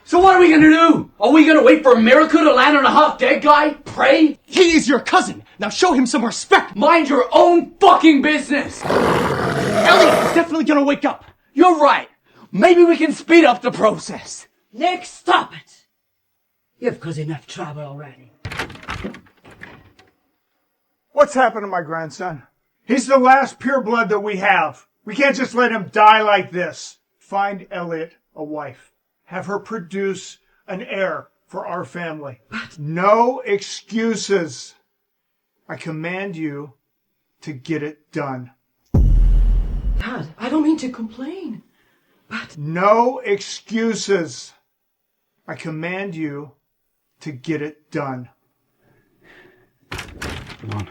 So what are we gonna do? Are we gonna wait for a miracle to land on a half-dead guy? Pray? He is your cousin. Now show him some respect. Mind your own fucking business. Elliot is definitely gonna wake up. You're right. Maybe we can speed up the process. Nick, stop it. You've caused enough trouble already. What's happened to my grandson? He's the last pureblood that we have. We can't just let him die like this. Find Elliot a wife. Have her produce an heir for our family. No excuses. I command you to get it done. Dad, I don't mean to complain, but... No excuses. I command you to get it done. Come on.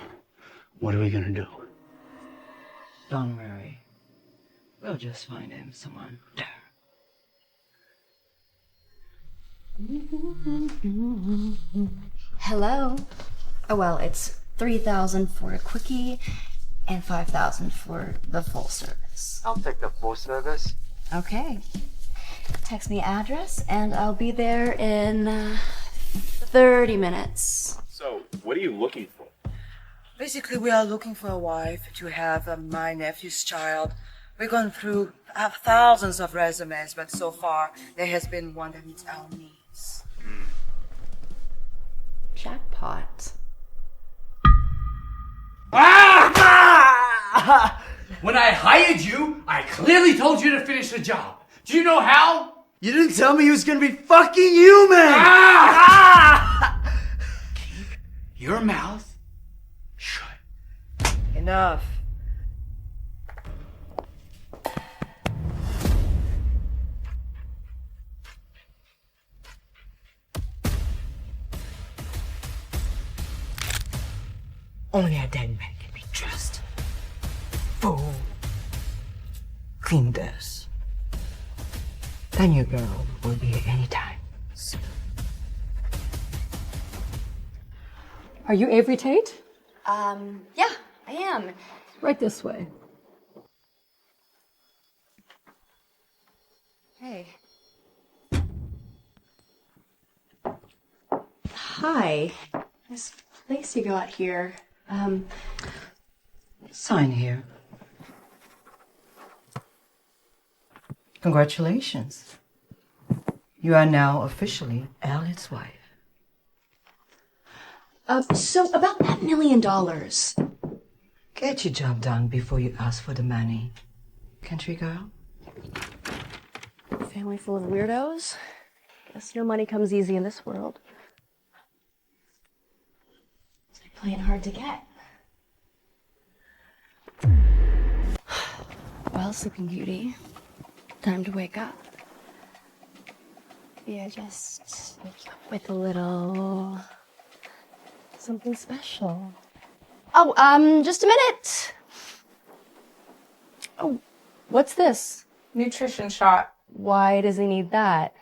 What are we gonna do? Don't worry. We'll just find him someone there. Hello? Oh, well, it's 3,000 for a quickie and 5,000 for the full service. I'll take the full service. Okay. Text me address and I'll be there in 30 minutes. So, what are you looking for? Basically, we are looking for a wife to have my nephew's child. We've gone through thousands of resumes, but so far there has been one that meets our needs. Jackpot. When I hired you, I clearly told you to finish the job. Do you know how? You didn't tell me he was gonna be fucking human! Keep your mouth shut. Enough. Only a dead man can be trusted. Fool. Clean this. Then your girl will be here anytime soon. Are you Avery Tate? Yeah, I am. Right this way. Hey. Hi. This place you got here. Sign here. Congratulations. You are now officially Elliot's wife. So about that $1 million. Get your job done before you ask for the money. Country girl? Family full of weirdos. Guess no money comes easy in this world. It's like playing hard to get. Well, Sleeping Beauty, time to wake up. Yeah, just wake up with a little something special. Oh, just a minute. Oh, what's this? Nutrition shot. Why does he need that?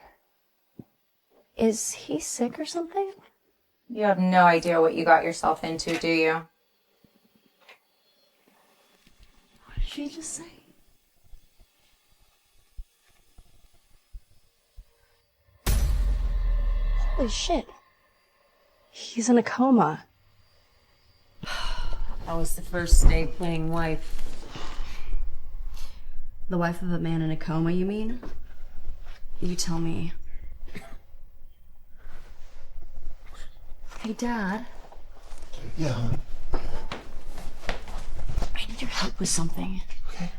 Is he sick or something? You have no idea what you got yourself into, do you? What did she just say? Holy shit. He's in a coma. That was the first day playing wife. The wife of a man in a coma, you mean? You tell me. Hey, Dad. Yeah, hon. I need your help with something. Okay.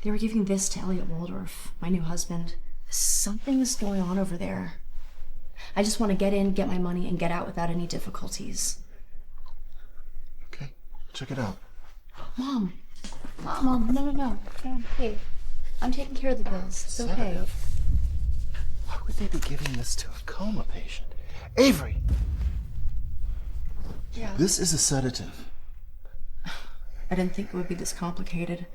They were giving this to Elliot Waldorf, my new husband. Something's going on over there. I just want to get in, get my money, and get out without any difficulties. Okay, check it out. Mom, no. Hey, I'm taking care of the bills. It's okay. Sedative? Why would they be giving this to a coma patient? Avery! Yeah. This is a sedative. I didn't think it would be this complicated.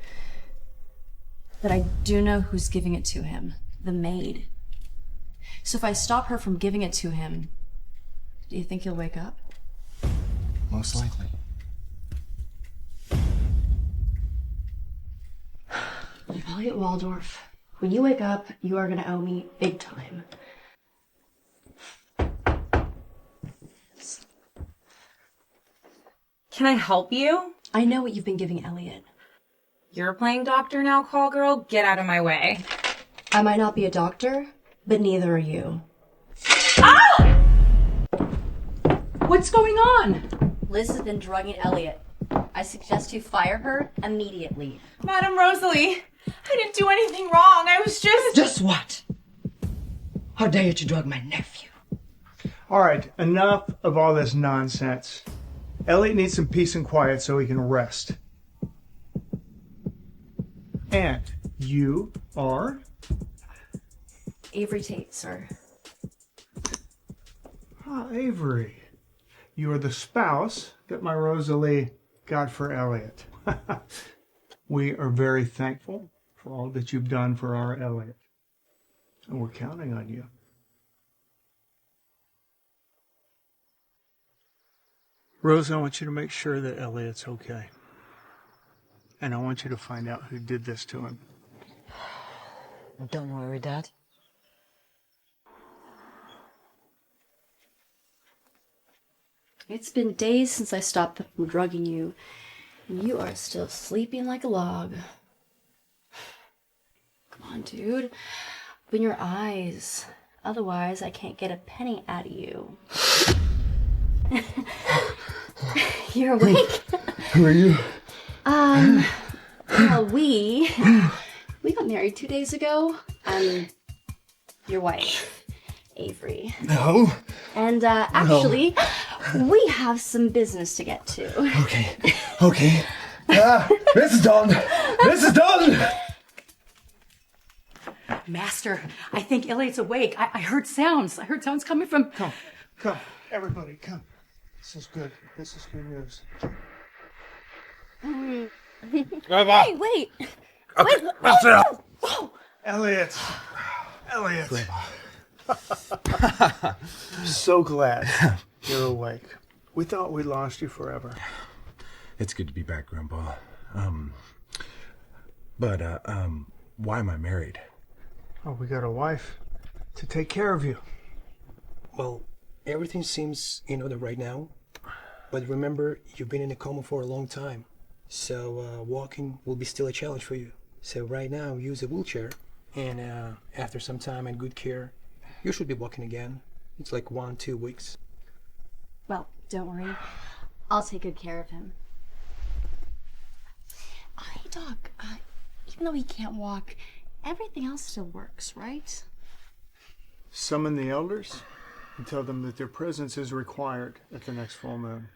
But I do know who's giving it to him. The maid. So if I stop her from giving it to him, do you think he'll wake up? Most likely. Elliot Waldorf, when you wake up, you are going to owe me big time. Can I help you? I know what you've been giving Elliot. You're playing doctor now, call girl? Get out of my way. I might not be a doctor, but neither are you. What's going on? Liz has been drugging Elliot. I suggest you fire her immediately. Madam Rosalie, I didn't do anything wrong. I was just... Just what? How dare you to drug my nephew? All right, enough of all this nonsense. Elliot needs some peace and quiet so he can rest. And you are? Avery Tate, sir. Ah, Avery. You are the spouse that my Rosalie got for Elliot. We are very thankful for all that you've done for our Elliot. And we're counting on you. Rose, I want you to make sure that Elliot's okay. And I want you to find out who did this to him. Don't worry, Dad. It's been days since I stopped from drugging you. You are still sleeping like a log. Come on, dude. Open your eyes. Otherwise, I can't get a penny out of you. You're awake? Who are you? Well, we got married 2 days ago. I'm your wife, Avery. No. And actually, we have some business to get to. Okay. This is done. This is done. Master, I think Elliot's awake. I heard sounds. I heard sounds coming from... Come, everybody, come. This is good. This is good news. Hey, wait! Okay, that's it. Whoa! Elliot. So glad you're awake. We thought we lost you forever. It's good to be back, Grandpa. Why am I married? Oh, we got a wife to take care of you. Well, everything seems in order right now. But remember, you've been in a coma for a long time. So walking will be still a challenge for you. So right now, use a wheelchair. And after some time and good care, you should be walking again. It's like 1-2 weeks. Well, don't worry. I'll take good care of him. Hey, Doc. Even though he can't walk, everything else still works, right? Summon the elders and tell them that their presence is required at the next full moon.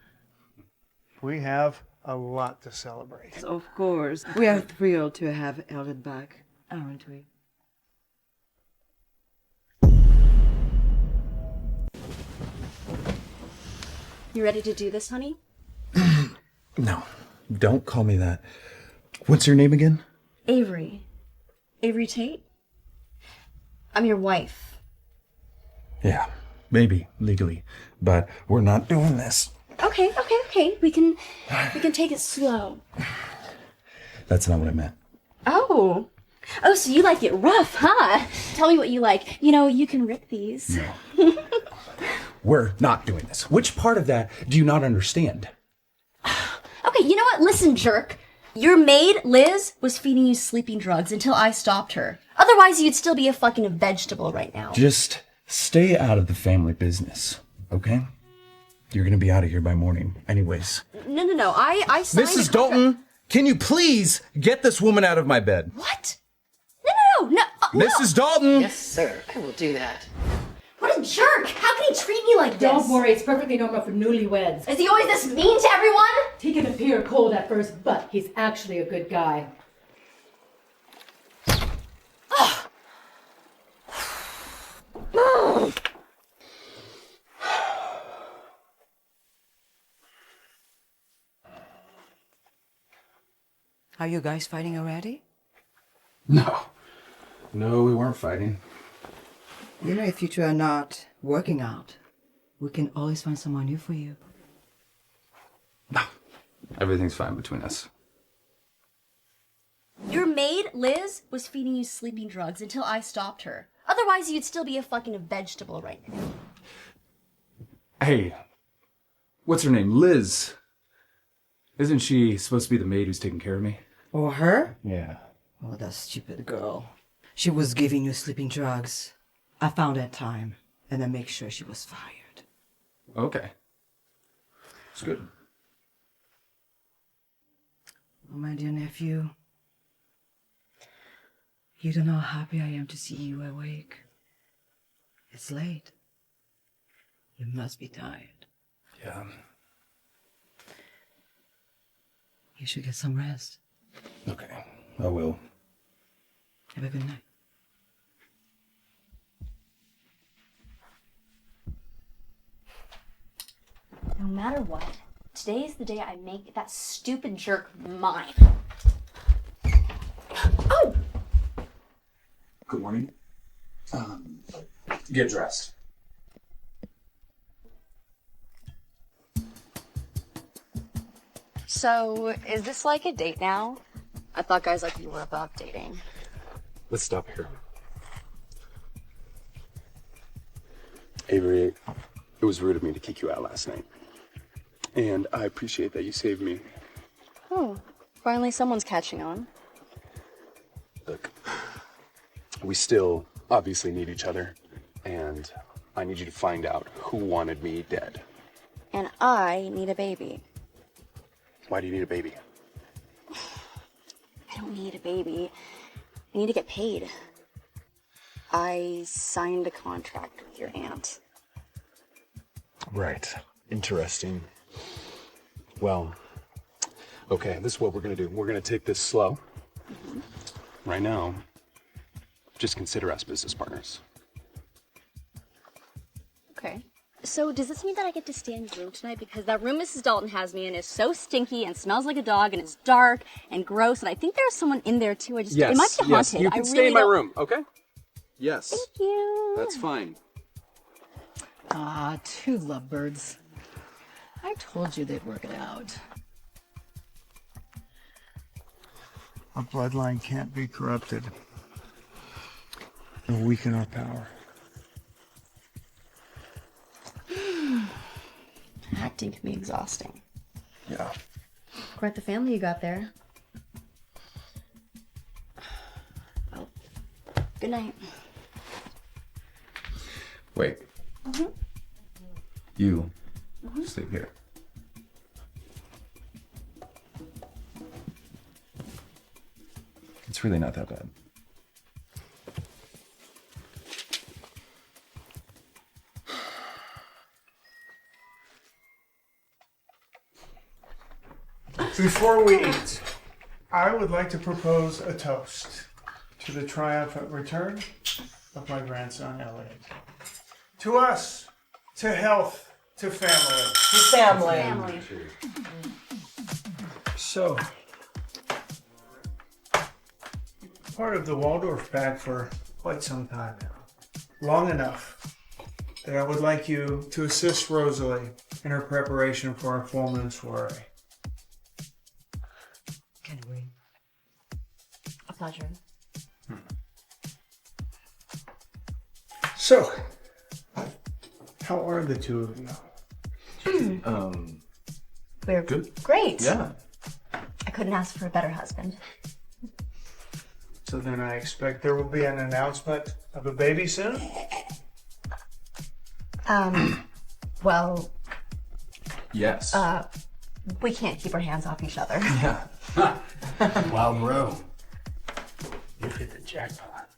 We have a lot to celebrate. Of course. We are thrilled to have Elliot back, aren't we? You ready to do this, honey? No, don't call me that. What's your name again? Avery. Avery Tate? I'm your wife. Yeah, maybe legally, but we're not doing this. Okay. We can take it slow. That's not what I meant. Oh, so you like it rough, huh? Tell me what you like. You know, you can rip these. No. We're not doing this. Which part of that do you not understand? Okay, you know what? Listen, jerk. Your maid, Liz, was feeding you sleeping drugs until I stopped her. Otherwise, you'd still be a fucking vegetable right now. Just stay out of the family business, okay? You're gonna be out of here by morning, anyways. No. I signed Mrs. a contract. Dalton, can you please get this woman out of my bed? What? No. Mrs. Dalton! Yes, sir. I will do that. What a jerk! How can he treat me like this? Don't worry, it's perfectly normal for newlyweds. Is he always this mean to everyone? He can appear cold at first, but he's actually a good guy. Are you guys fighting already? No, we weren't fighting. You know, if you two are not working out, we can always find someone new for you. No, everything's fine between us. Your maid, Liz, was feeding you sleeping drugs until I stopped her. Otherwise, you'd still be a fucking vegetable right now. Hey, what's her name? Liz. Isn't she supposed to be the maid who's taking care of me? Or her? Yeah. Oh, that stupid girl. She was giving you sleeping drugs. I found that time, and I make sure she was fired. Okay. It's good. Oh, my dear nephew. You don't know how happy I am to see you awake. It's late. You must be tired. Yeah. You should get some rest. Okay. I will. Have a good night. No matter what, today is the day I make that stupid jerk mine. Oh! Good morning. Get dressed. So, is this like a date now? I thought guys like you were above dating. Let's stop here. Avery, it was rude of me to kick you out last night. And I appreciate that you saved me. Oh, finally someone's catching on. Look, we still obviously need each other. And I need you to find out who wanted me dead. And I need a baby. Why do you need a baby? I don't need a baby. I need to get paid. I signed a contract with your aunt. Right. Interesting. Well, okay, this is what we're gonna do. We're gonna take this slow. Right now, just consider us business partners. Okay. So does this mean that I get to stay in your room tonight? Because that room Mrs. Dalton has me in is so stinky and smells like a dog and it's dark and gross and I think there's someone in there too. It might be haunted. You can stay in my room, okay? Yes. Thank you. That's fine. Ah, two lovebirds. I told you they'd work it out. Our bloodline can't be corrupted. It'll weaken our power. Acting can be exhausting. Yeah. Quite the family you got there. Well, good night. Wait. You sleep here. It's really not that bad. Before we eat, I would like to propose a toast to the triumphant return of my grandson, Elliot. To us, to health, to family. Family. So, part of the Waldorf bag for quite some time now. Long enough that I would like you to assist Rosalie in her preparation for our full moon soiree. Can we? A pleasure. So, how are the two of you? We're Good. great. Yeah. I couldn't ask for a better husband. So then I expect there will be an announcement of a baby soon? Well, Yes. we can't keep our hands off each other. Yeah. Wow, bro. You hit the jackpot.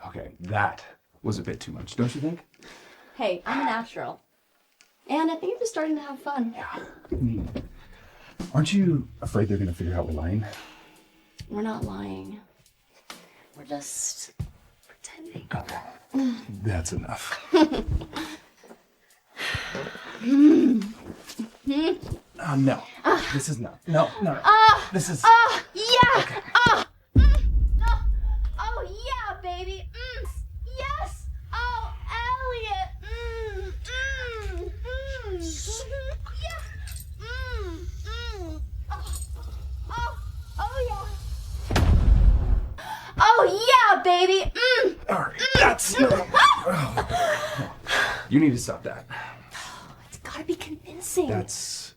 Okay, that was a bit too much, don't you think? Hey, I'm a natural. And I think I'm just starting to have fun. Aren't you afraid they're gonna figure out we're lying? We're not lying. We're just pretending. Okay. That's enough. No. This is not. No. This is. Yeah! Okay. Oh, yeah, baby! Yes! Oh, Elliot! Oh, yeah, baby! All right. That's. You need to stop that. be convincing. That's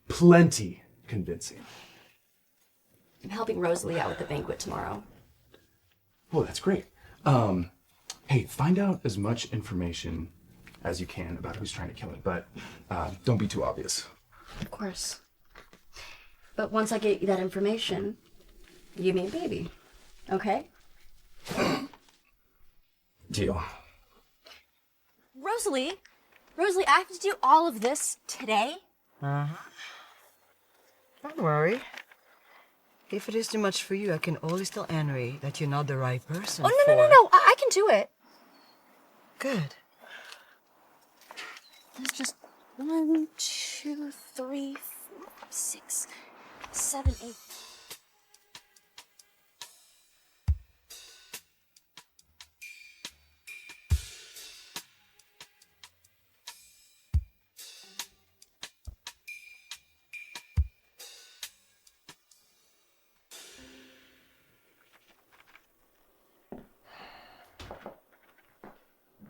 plenty convincing. I'm helping Rosalie out with the banquet tomorrow. Oh, that's great. Hey, find out as much information as you can about who's trying to kill it, but don't be too obvious. Of course. But once I get you that information, you give me a baby. Okay? Deal. Rosalie, I have to do all of this today? Uh-huh. Don't worry. If it is too much for you, I can always tell Henry that you're not the right person. Oh, no. I can do it. Good. There's just 1, 2, 3, 4, 6, 7, 8.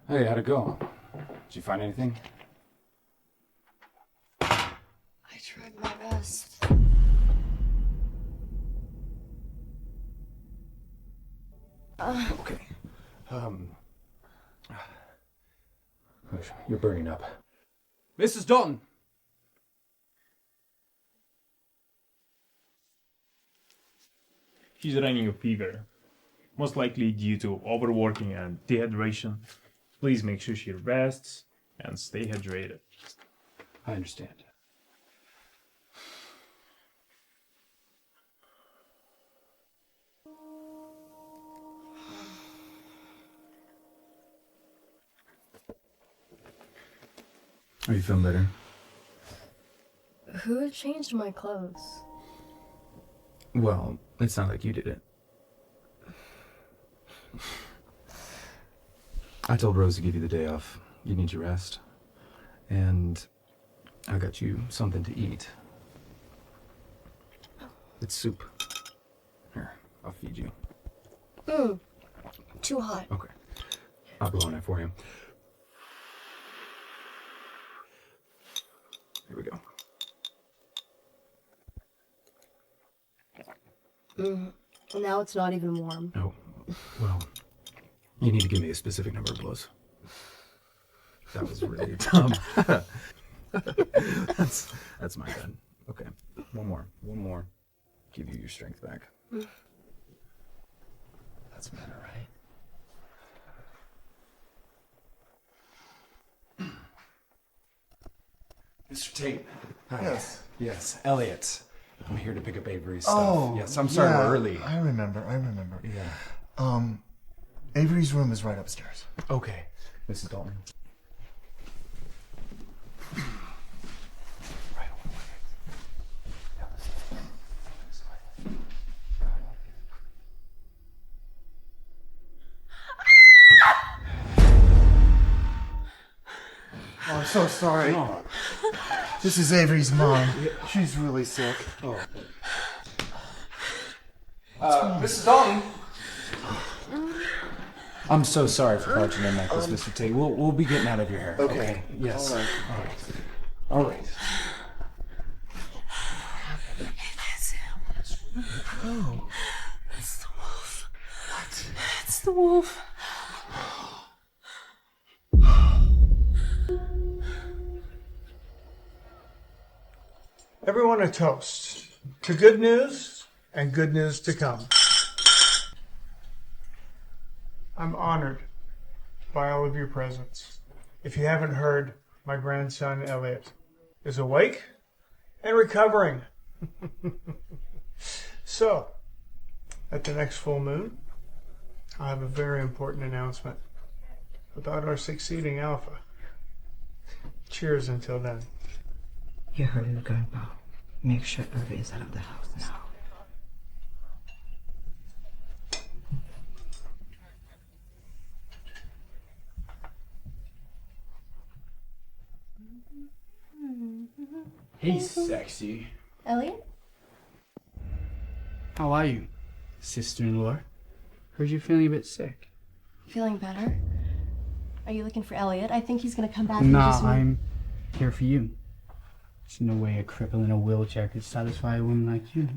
Hey, how'd it go? Did you find anything? I tried my best. Okay. You're burning up. Mrs. Dalton. She's running a fever, most likely due to overworking and dehydration. Please make sure she rests and stay hydrated. I understand. Are you feeling better? Who changed my clothes? Well, it's not like you did it. I told Rose to give you the day off. You need your rest. And I got you something to eat. It's soup. Here, I'll feed you. Too hot. Okay. I'll go on it for you. Here we go. Now it's not even warm. Oh, well, you need to give me a specific number of blows. That was really dumb. That's my bad. Okay, one more. Give you your strength back. That's better, right? Mr. Tate. Hi. Yes. Yes, Elliot. I'm here to pick up Avery's stuff. Oh, yes, I'm sorry we're early. I remember. Yeah. Avery's room is right upstairs. Okay, Mrs. Dalton. Oh, I'm so sorry. No. This is Avery's mom. She's really sick. Oh. Mrs. Dalton. I'm so sorry for touching the necklace, Mr. Tate. We'll be getting out of your hair. Okay. Yes. All right. All right. That's him. Oh. It's the wolf. What? It's the wolf. Everyone a toast to good news and good news to come. I'm honored by all of your presence. If you haven't heard, my grandson Elliot is awake and recovering. So, at the next full moon, I have a very important announcement about our succeeding alpha. Cheers until then. You heard it, Grandpa. Make sure Avery is out of the house now. Hey, sexy. Elliot? How are you, sister-in-law? Heard you're feeling a bit sick. Feeling better? Are you looking for Elliot? I think he's gonna come back. Nah, care for you. There's no way a cripple in a wheelchair could satisfy a woman like you.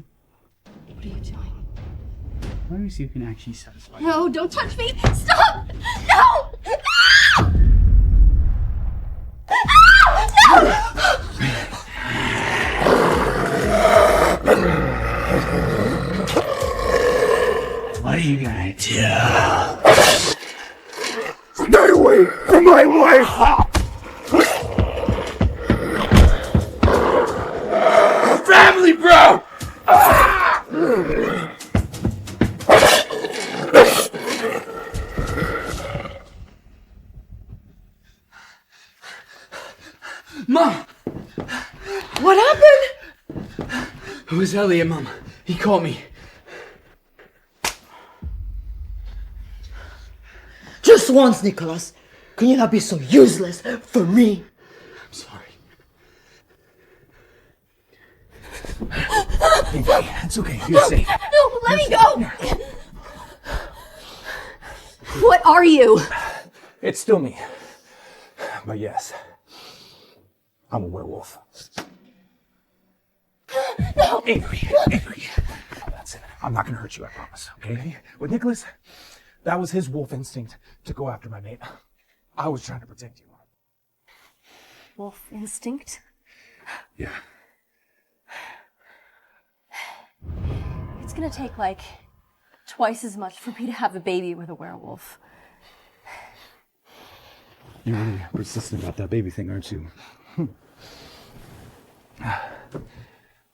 What are you doing? Let me see if you can actually satisfy her. No, don't touch me! Stop! No! What are you gonna do? Stay away from my wife! Family, bro! Mom! What happened? It was Elliot, Mom. He called me. Just once, Nicholas. Can you not be so useless for me? I'm sorry. It's okay. You're safe. No, let me go! What are you? It's still me. But yes, I'm a werewolf. No! Avery. That's it. I'm not gonna hurt you, I promise, okay? With Nicholas, that was his wolf instinct to go after my mate. I was trying to protect you. Wolf instinct? Yeah. It's gonna take like twice as much for me to have a baby with a werewolf. You're really persistent about that baby thing, aren't you?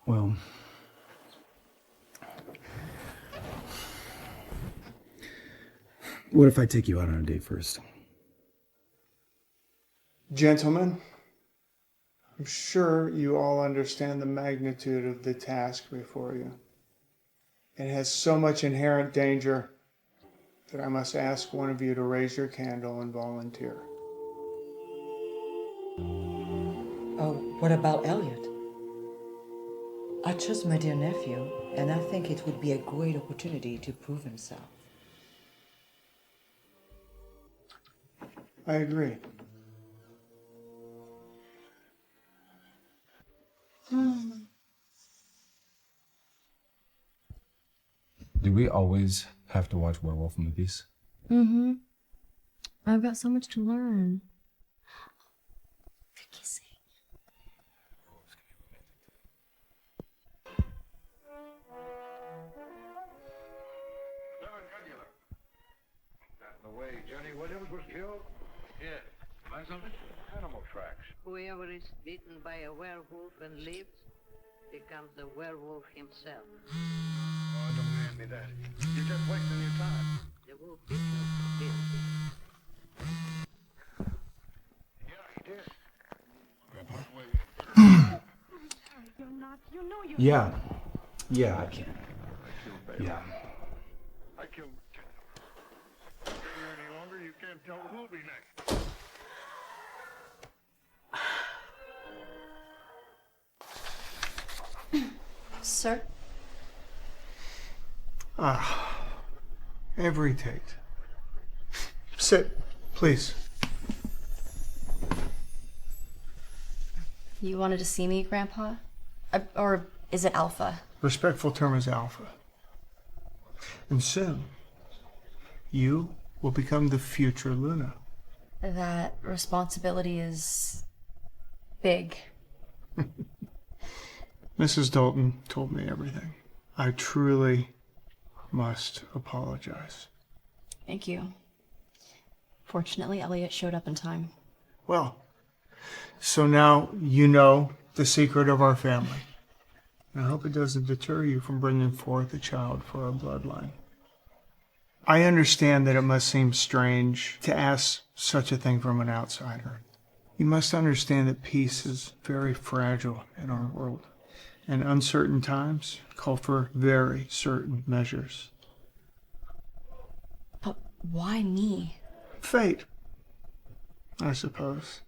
Well, what if I take you out on a date first? Gentlemen, I'm sure you all understand the magnitude of the task before you. It has so much inherent danger that I must ask one of you to raise your candle and volunteer. Oh, what about Elliot? I trust my dear nephew, and I think it would be a great opportunity to prove himself. I agree. Do we always have to watch werewolf movies? Mm-hmm. I've got so much to learn. The kissing. The way Johnny Williams was killed? Yeah. Find something? Animal tracks. Whoever is bitten by a werewolf and lives becomes the werewolf himself. Oh, don't hand me that. You're just wasting your time. The wolf did not kill him. Yeah, he did. Yeah, I can. Yeah. I killed Stay here any longer, you can't tell who'll be next. Sir? Avery Tate. Sit, please. You wanted to see me, Grandpa? Or is it Alpha? Respectful term is Alpha. And soon, you will become the future Luna. That responsibility is big. Mrs. Dalton told me everything. I truly must apologize. Thank you. Fortunately, Elliot showed up in time. Well, so now you know the secret of our family. I hope it doesn't deter you from bringing forth a child for our bloodline. I understand that it must seem strange to ask such a thing from an outsider. You must understand that peace is very fragile in our world, and uncertain times call for very certain measures. But why me? Fate, I suppose.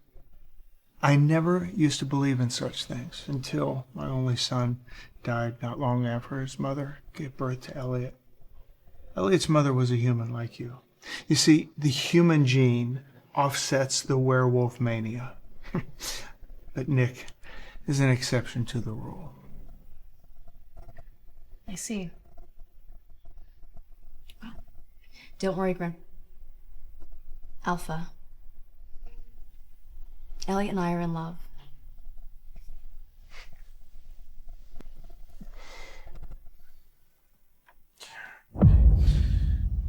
I never used to believe in such things until my only son died not long after his mother gave birth to Elliot. Elliot's mother was a human like you. You see, the human gene offsets the werewolf mania. But Nick is an exception to the rule. I see. Don't worry, Grim. Alpha. Elliot and I are in love.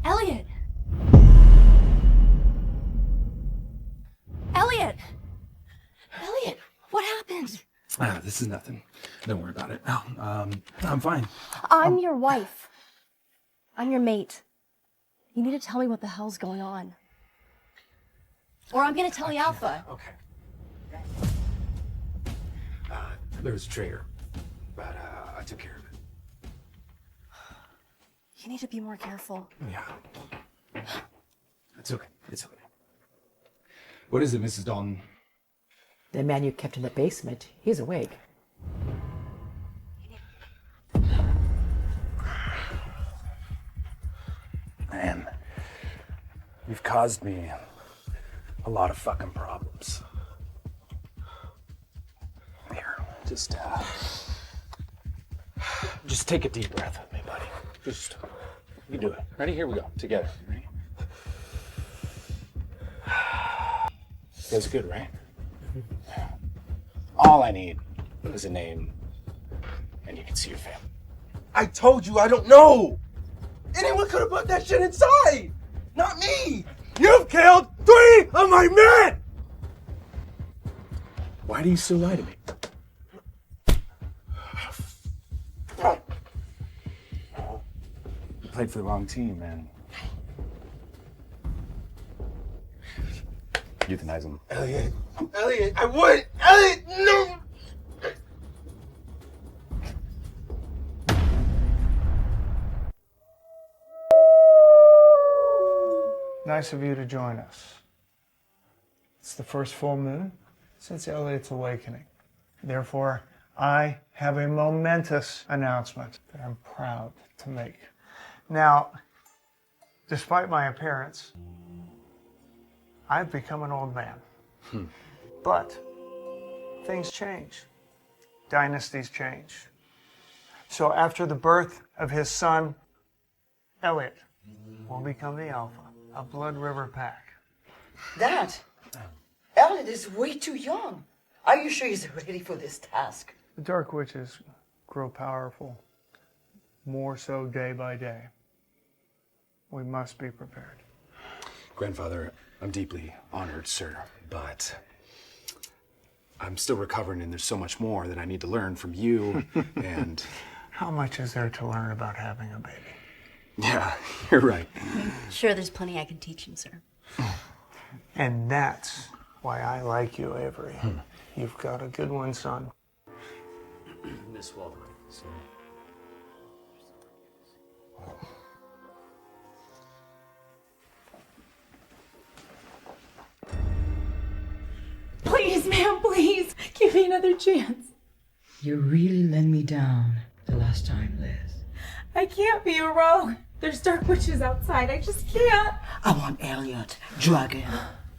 Elliot! Elliot! Elliot, what happened? This is nothing. Don't worry about it. No, I'm fine. I'm your wife. I'm your mate. You need to tell me what the hell's going on. Or I'm gonna tell the Alpha. Okay. There was a traitor, but I took care of it. You need to be more careful. Yeah. It's okay. It's okay. What is it, Mrs. Dalton? The man you kept in the basement, he's awake. Man, you've caused me a lot of fucking problems. Here, just take a deep breath with me, buddy. You do it. Ready? Here we go. Together. Ready? Feels good, right? All I need is a name, and you can see your family. I told you I don't know. Anyone could have put that shit inside. Not me. You've killed 3 of my men. Why do you still lie to me? You played for the wrong team, man. Euthanize him. Elliot, I wouldn't. Elliot, no. Nice of you to join us. It's the first full moon since Elliot's awakening. Therefore, I have a momentous announcement that I'm proud to make. Now, despite my appearance, I've become an old man. But things change. Dynasties change. So after the birth of his son, Elliot will become the Alpha, a Blood River pack. Dad, Elliot is way too young. Are you sure he's ready for this task? The Dark Witches grow powerful, more so day by day. We must be prepared. Grandfather, I'm deeply honored, sir, but I'm still recovering and there's so much more that I need to learn from you and... How much is there to learn about having a baby? Yeah, you're right. Sure, there's plenty I can teach him, sir. And that's why I like you, Avery. You've got a good one, son. Miss Waldron. Please, ma'am, please. Give me another chance. You really let me down the last time, Liz. I can't be a rogue. There's dark witches outside. I just can't. I want Elliot, drug him,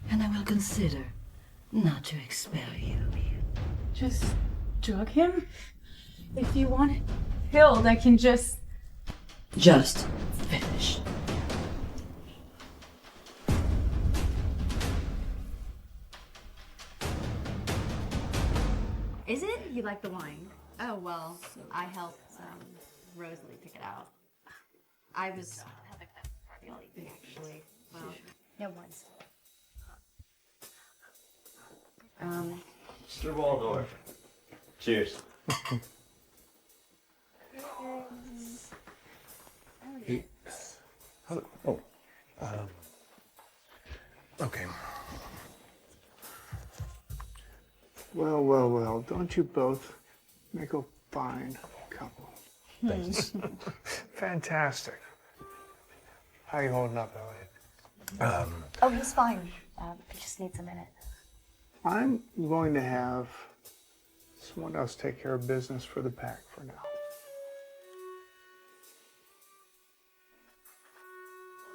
and I will consider not to expel you. Just drug him? If you want it killed, I can just finish. Is it? You like the wine? Oh, well, I helped Rosalie pick it out. I was having that party all evening, actually. Well, no one's. Mr. Waldorf. Cheers. Hey. Oh. Okay. Well, well, well, don't you both make a fine couple? Thanks. Fantastic. How you holding up, Elliot? Oh, he's fine. He just needs a minute. I'm going to have someone else take care of business for the pack for now.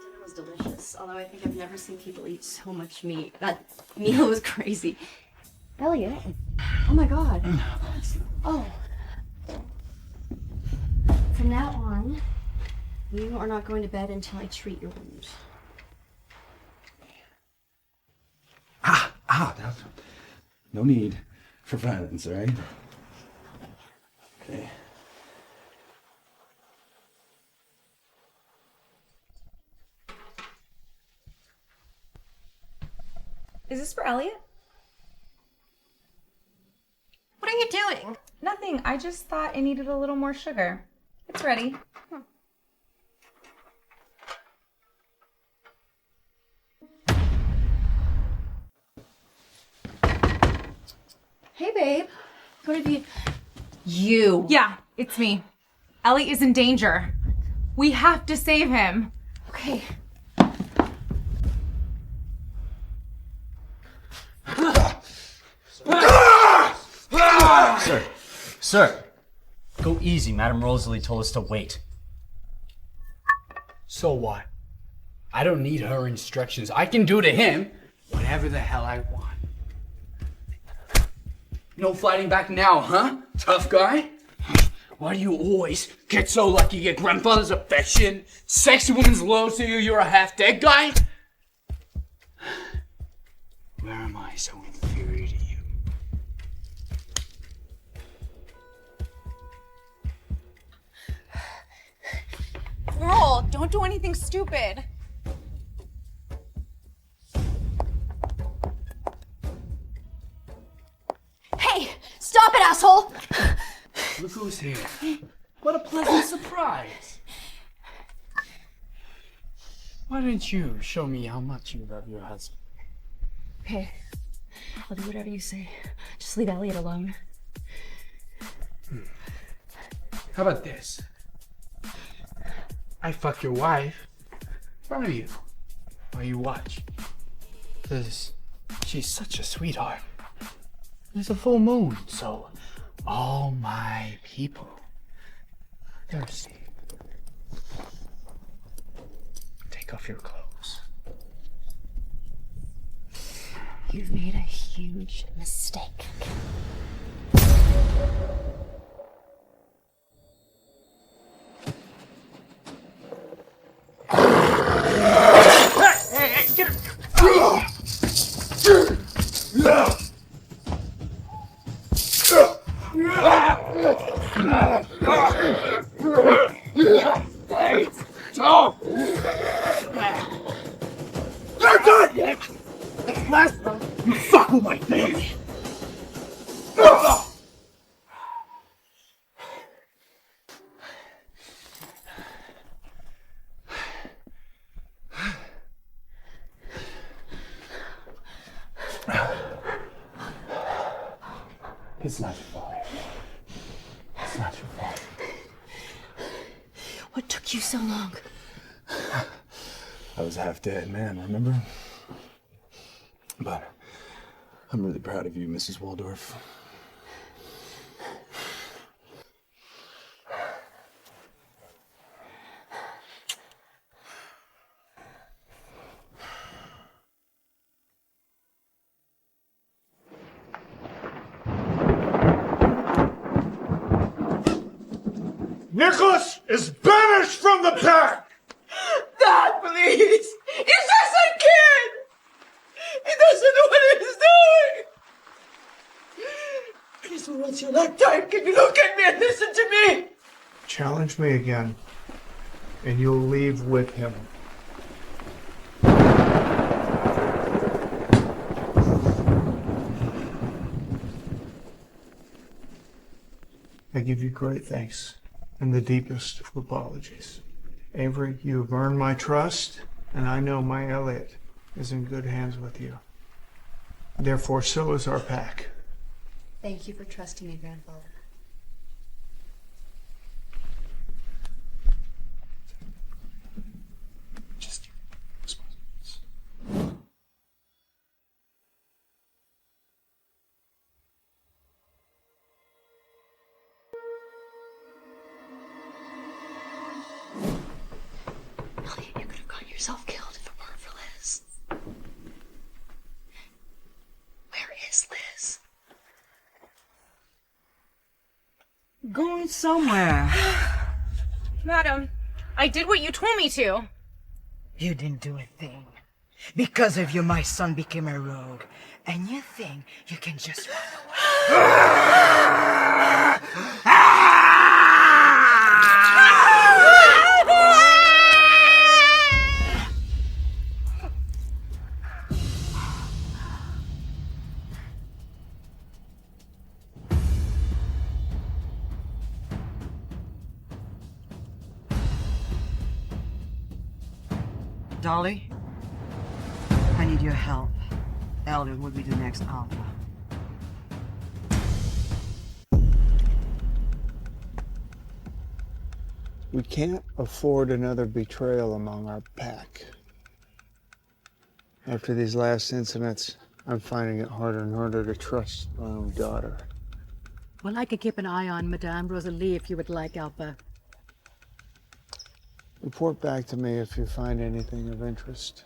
Dinner was delicious, although I think I've never seen people eat so much meat. That meal was crazy. Elliot, Oh my god. Oh. From now on, you are not going to bed until I treat your wound. No need for violence, all right? Okay. Is this for Elliot? What are you doing? Nothing. I just thought it needed a little more sugar. It's ready. Hey, babe. What have you... You. Yeah, it's me. Elliot is in danger. We have to save him. Okay. Sir, go easy. Madame Rosalie told us to wait. So what? I don't need her instructions. I can do to him whatever the hell I want. No fighting back now, huh? Tough guy? Why do you always get so lucky you get grandfather's affection? Sexy woman's low to you, you're a half-dead guy? Where am I so inferior to you? Girl, don't do anything stupid. Hey! Stop it, asshole! Look who's here. What a pleasant surprise. Why didn't you show me how much you love your husband? Okay. I'll do whatever you say. Just leave Elliot alone. How about this? I fuck your wife in front of you while you watch. Because she's such a sweetheart. There's a full moon, so all my people are thirsty. Take off your clothes. You've made a huge mistake. Hey, get her! No! You're done! Last time you fuck with my family! It's not your fault. It's not your fault. What took you so long? I was a half-dead man, remember? But I'm really proud of you, Mrs. Waldorf. Nicholas is banished from the pack! Dad, please! He's just a kid! He doesn't know what he's doing! Please, for once your lifetime, can you look at me and listen to me? Challenge me again, and you'll leave with him. I give you great thanks and the deepest of apologies. Avery, you have earned my trust, and I know my Elliot is in good hands with you. Therefore, so is our pack. Thank you for trusting me, Grandfather. Elliot, you could have gotten yourself killed if it weren't for Liz. Where is Liz? Going somewhere. Madam, I did what you told me to. You didn't do a thing. Because of you, my son became a rogue. And you think you can just run Dolly, I need your help. Elliot will be the next alpha. We can't afford another betrayal among our pack. After these last incidents, I'm finding it harder and harder to trust my own daughter. Well, I could keep an eye on Madame Rosalie if you would like, Alpha. Report back to me if you find anything of interest.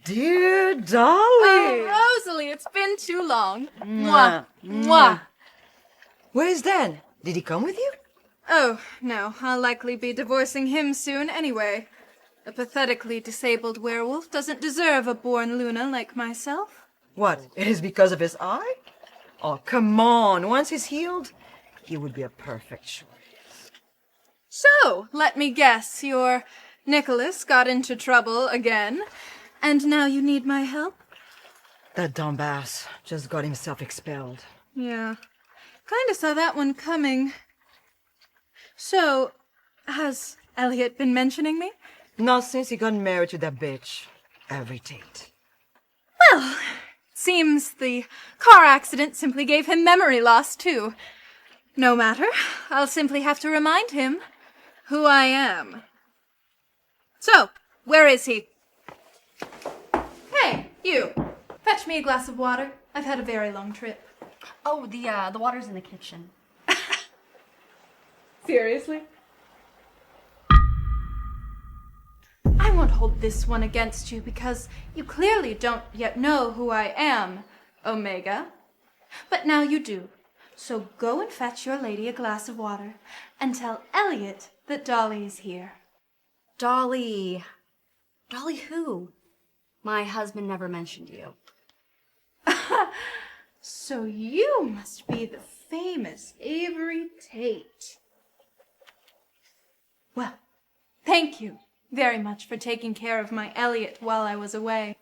Dear Dolly! Oh, Rosalie, it's been too long. Mwah. Mwah. Where's Dan? Did he come with you? Oh, no. I'll likely be divorcing him soon anyway. A pathetically disabled werewolf doesn't deserve a born Luna like myself. What? It is because of his eye? Oh, come on. Once he's healed, he would be a perfect choice. So, let me guess, your Nicholas got into trouble again, and now you need my help? That dumbass just got himself expelled. Yeah. Kinda saw that one coming. So, has Elliot been mentioning me? Not since he got married to that bitch, Avery Tate. Well, seems the car accident simply gave him memory loss, too. No matter. I'll simply have to remind him who I am. So, where is he? Hey, you. Fetch me a glass of water. I've had a very long trip. Oh, the water's in the kitchen. Seriously? I won't hold this one against you because you clearly don't yet know who I am, Omega. But now you do. So go and fetch your lady a glass of water and tell Elliot that Dolly is here. Dolly. Dolly who? My husband never mentioned you. So you must be the famous Avery Tate. Well, thank you very much for taking care of my Elliot while I was away.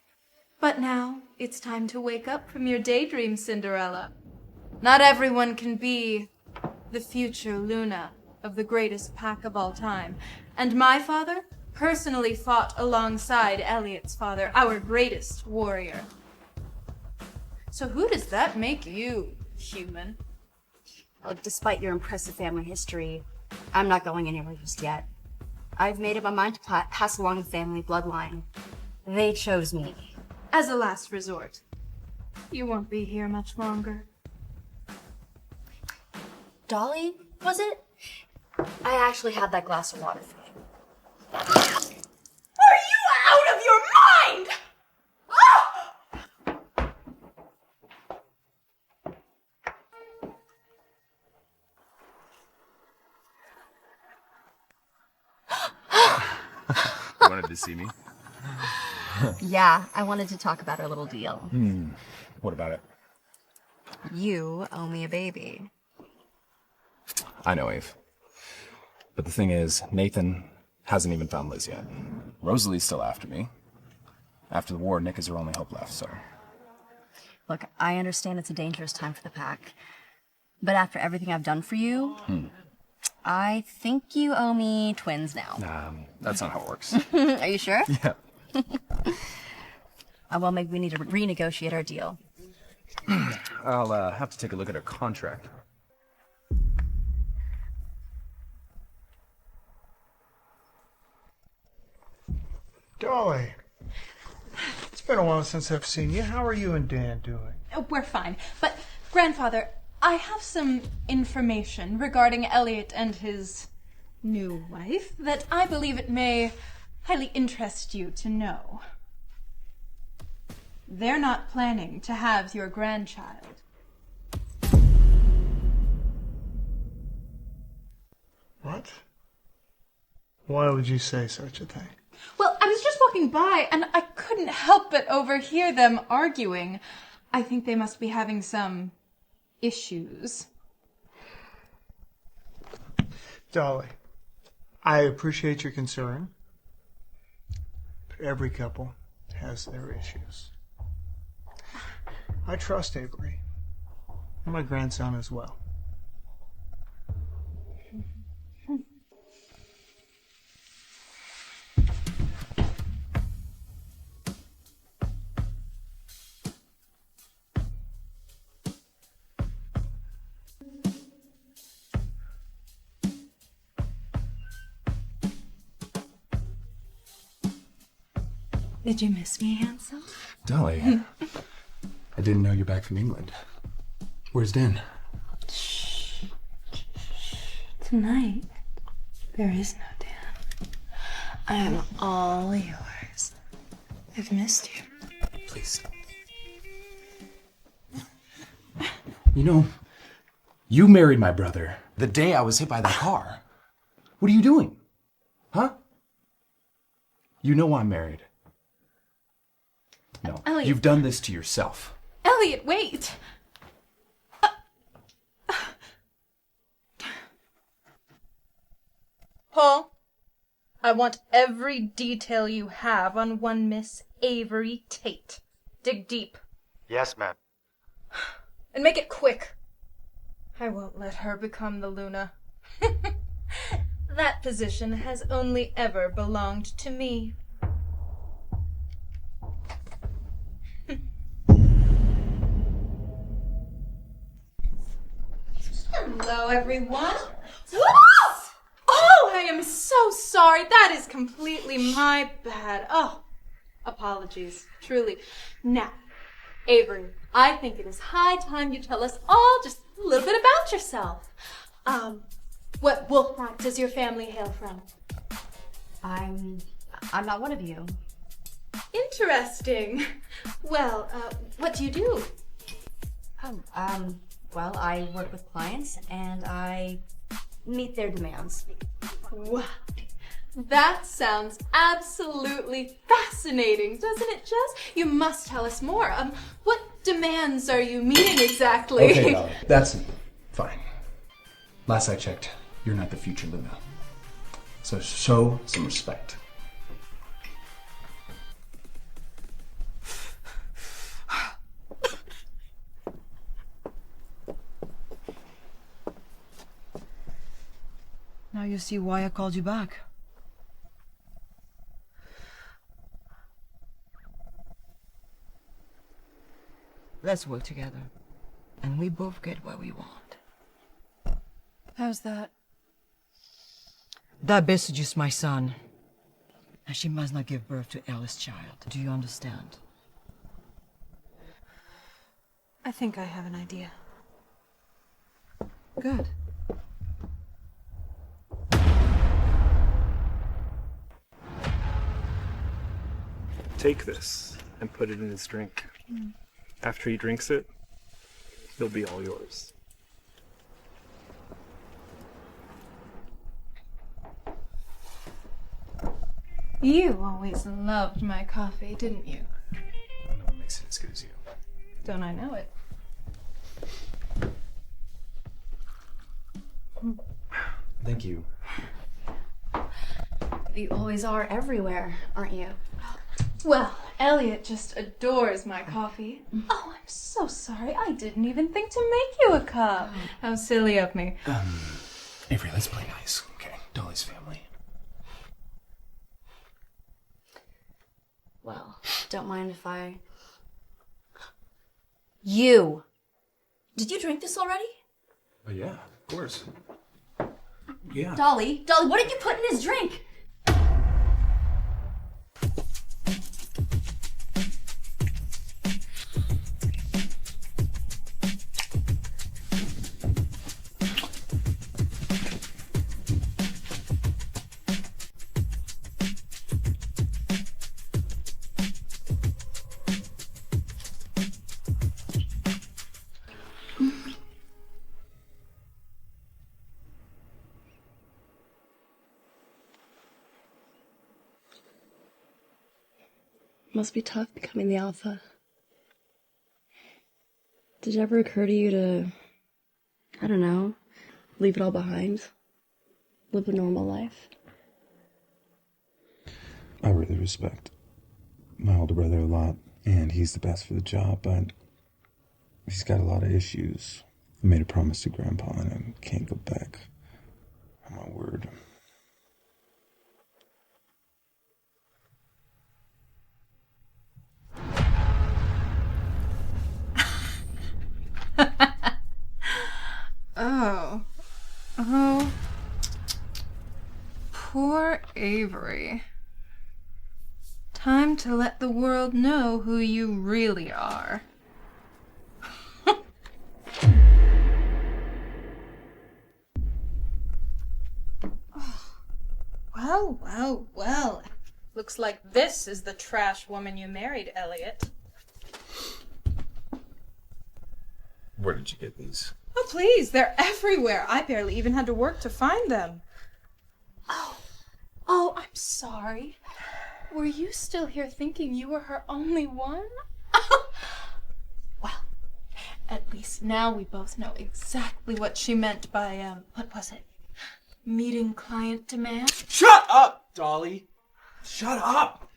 But now it's time to wake up from your daydream, Cinderella. Not everyone can be the future Luna of the greatest pack of all time. And my father personally fought alongside Elliot's father, our greatest warrior. So who does that make you, human? Well, despite your impressive family history, I'm not going anywhere just yet. I've made up my mind to pass along the family bloodline. They chose me. As a last resort. You won't be here much longer. Dolly, was it? I actually had that glass of water for you. Are you out of your mind? You wanted to see me? Yeah, I wanted to talk about our little deal. What about it? You owe me a baby. I know, Ave. But the thing is, Nathan hasn't even found Liz yet. Rosalie's still after me. After the war, Nick is her only hope left, so... Look, I understand it's a dangerous time for the pack. But after everything I've done for you, I think you owe me twins now. That's not how it works. Are you sure? Yeah. Well, maybe we need to renegotiate our deal. I'll have to take a look at her contract. Dolly, it's been a while since I've seen you. How are you and Dan doing? Oh, we're fine. But, Grandfather, I have some information regarding Elliot and his new wife that I believe it may highly interest you to know. they're not planning to have your grandchild. What? Why would you say such a thing? Well, I was just walking by and I couldn't help but overhear them arguing. I think they must be having some issues. Dolly, I appreciate your concern, but every couple has their issues. I trust Avery and my grandson as well. Did you miss me, handsome? Dolly, I didn't know you're back from England. Where's Dan? Tonight, there is no Dan. I am all yours. I've missed you. Please. You know, you married my brother the day I was hit by that car. What are you doing? Huh? You know I'm married. No, Elliot. you've done this to yourself. Elliot, wait! Paul, I want every detail you have on one Miss Avery Tate. Dig deep. Yes, ma'am. And make it quick. I won't let her become the Luna. That position has only ever belonged to me. Hello, everyone. Oh, I am so sorry. That is completely my bad. Oh, apologies, truly. Now, Avery, I think it is high time you tell us all just a little bit about yourself. What wolf pack does your family hail from? I'm not one of you. Interesting. Well, what do you do? Well, I work with clients and I meet their demands. Wow. That sounds absolutely fascinating, doesn't it, Jess? You must tell us more. What demands are you meeting exactly? Okay, Dolly, that's fine. Last I checked, you're not the future Luna. So show some respect. Now you see why I called you back. Let's work together, and we both get what we want. How's that? That bitch is just my son, and she must not give birth to Ellis' child. Do you understand? I think I have an idea. Good. Take this and put it in his drink. After he drinks it, he'll be all yours. You always loved my coffee, didn't you? No one makes it as good as you. Don't I know it? Thank you. You always are everywhere, aren't you? Well, Elliot just adores my coffee. Oh, I'm so sorry. I didn't even think to make you a cup. How silly of me. Avery, let's play nice, okay? Dolly's family. Well, don't mind if I... You! Did you drink this already? Oh, yeah, of course. Yeah. Dolly, what did you put in his drink? Must be tough becoming the alpha. Did it ever occur to you to, I don't know, leave it all behind? Live a normal life? I really respect my older brother a lot, and he's the best for the job, but he's got a lot of issues. I made a promise to Grandpa, and I can't go back on my word. Oh, poor Avery. Time to let the world know who you really are. Well, well, well. Looks like this is the trash woman you married, Elliot. Where did you get these? Oh, please, they're everywhere. I barely even had to work to find them. Oh, I'm sorry. Were you still here thinking you were her only one? Well, at least now we both know exactly what she meant by, what was it? Meeting client demand? Shut up, Dolly! Shut up!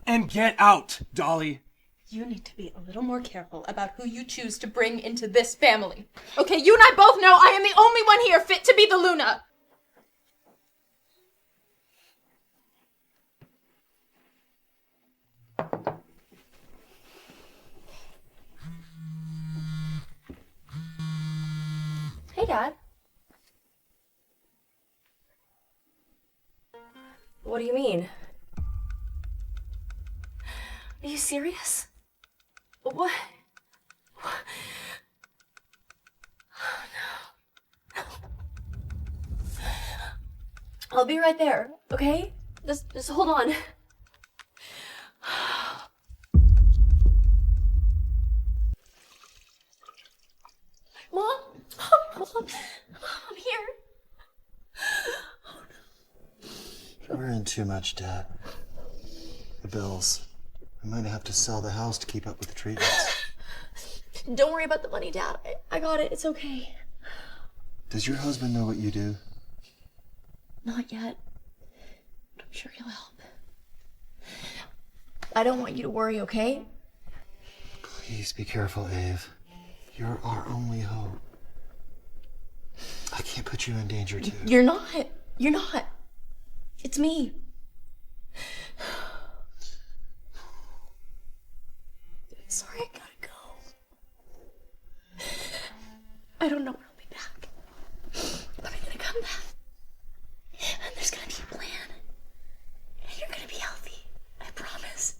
And get out, Dolly! You need to be a little more careful about who you choose to bring into this family. Okay, you and I both know I am the only one here fit to be the Luna. Hey, Dad. What do you mean? Are you serious? What? Oh, no. I'll be right there, okay? Just hold on. Mom? Mom? I'm here. We're in too much debt. The bills. We might have to sell the house to keep up with the treatments. Don't worry about the money, Dad. I got it. It's okay. Does your husband know what you do? Not yet. But I'm sure he'll help. I don't want you to worry, okay? Please be careful, Ave. You're our only hope. I can't put you in danger, too. You're not. You're not. It's me. Sorry, I gotta go. I don't know when I'll be back. But I'm gonna come back. And there's gonna be a plan. And you're gonna be healthy. I promise.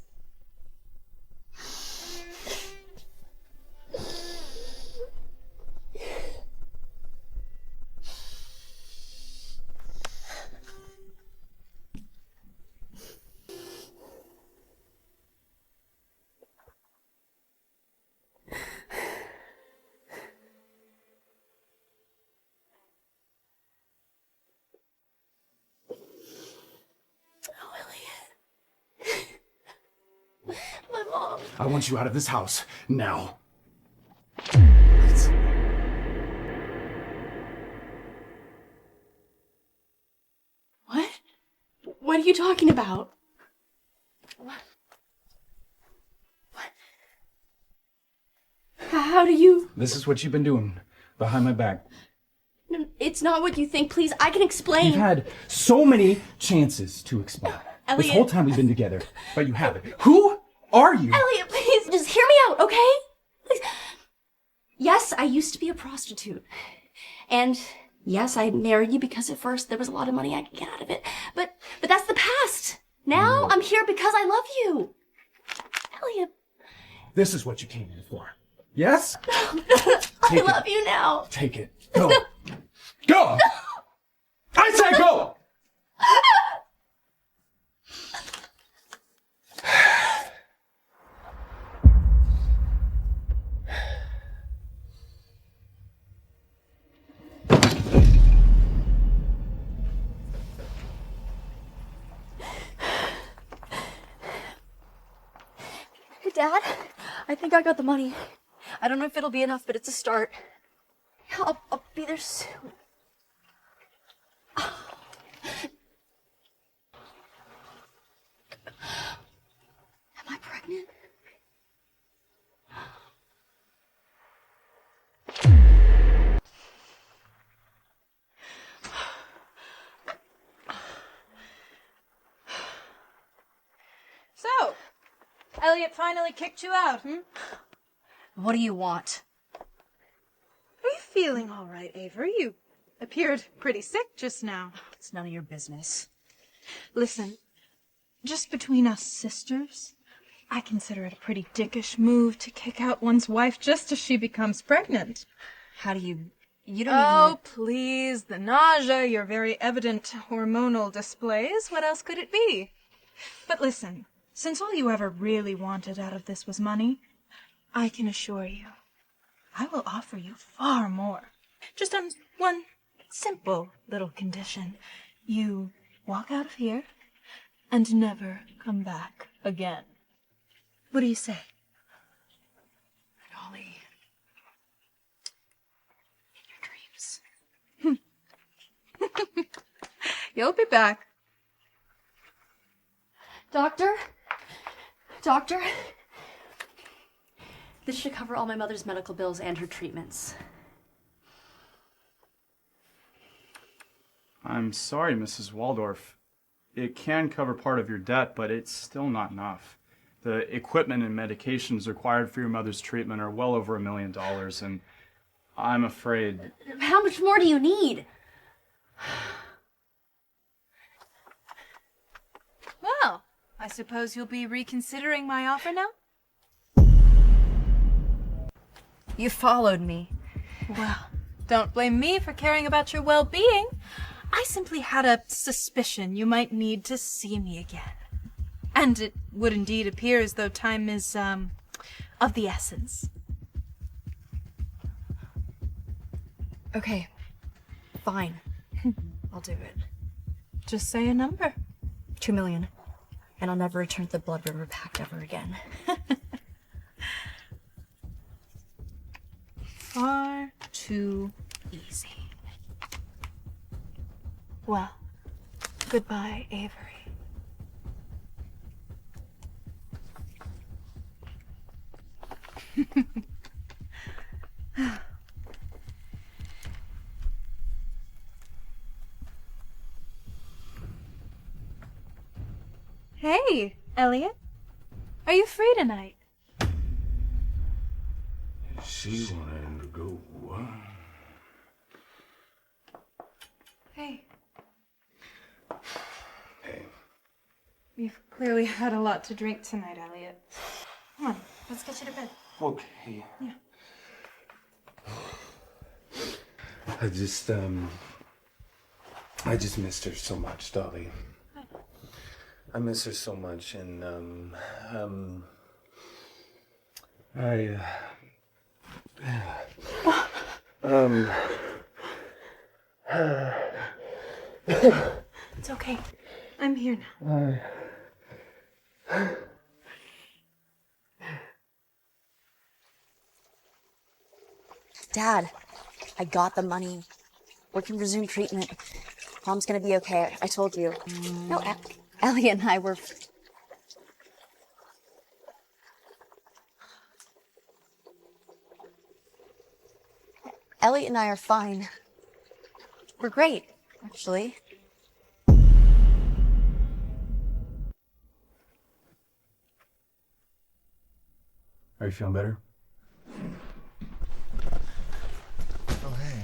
My mom. I want you out of this house, now. What? What are you talking about? What? How do you... This is what you've been doing behind my back. No, it's not what you think. Please, I can explain. You've had so many chances to explain. Elliot. This whole time we've been together, but you haven't. Who are you? Elliot, please, just hear me out, okay? Please. Yes, I used to be a prostitute. And yes, I married you because at first there was a lot of money I could get out of it. But that's the past. Now I'm here because I love you. Elliot. This is what you came in for. Yes? I love you now. Take it. Go. Go! I said go! Dad, I think I got the money. I don't know if it'll be enough, but it's a start. I'll be there soon. Am I pregnant? So, Elliot finally kicked you out, What do you want? Are you feeling all right, Avery? You appeared pretty sick just now. It's none of your business. Listen, just between us sisters, I consider it a pretty dickish move to kick out one's wife just as she becomes pregnant. How do you... You don't Oh, please, the nausea, your very evident hormonal displays. What else could it be? But listen, since all you ever really wanted out of this was money, I can assure you, I will offer you far more. Just on one simple little condition. You walk out of here and never come back again. What do you say? Dolly. You'll be back. Doctor? Doctor? This should cover all my mother's medical bills and her treatments. I'm sorry, Mrs. Waldorf. It can cover part of your debt, but it's still not enough. The equipment and medications required for your mother's treatment are well over $1 million, and I'm afraid... How much more do you need? Well, I suppose you'll be reconsidering my offer now? You followed me. Well, don't blame me for caring about your well-being. I simply had a suspicion you might need to see me again. And it would indeed appear as though time is, of the essence. Okay. Fine. I'll do it. Just say a number. 2 million. And I'll never return to the Blood River Pact ever again. Far too easy. Well, goodbye, Avery. Hey, Elliot. Are you free tonight? She wanted to go. Hey. Hey. You've clearly had a lot to drink tonight, Elliot. Come on, let's get you to bed. Okay. Yeah. I just missed her so much, Dolly. I miss her so much, and It's okay. I'm here now. Dad, I got the money. We can resume treatment. Mom's gonna be okay. I told you. No, Elliot and I were... Elliot and I are fine. We're great, actually. Are you feeling better? Oh, hey.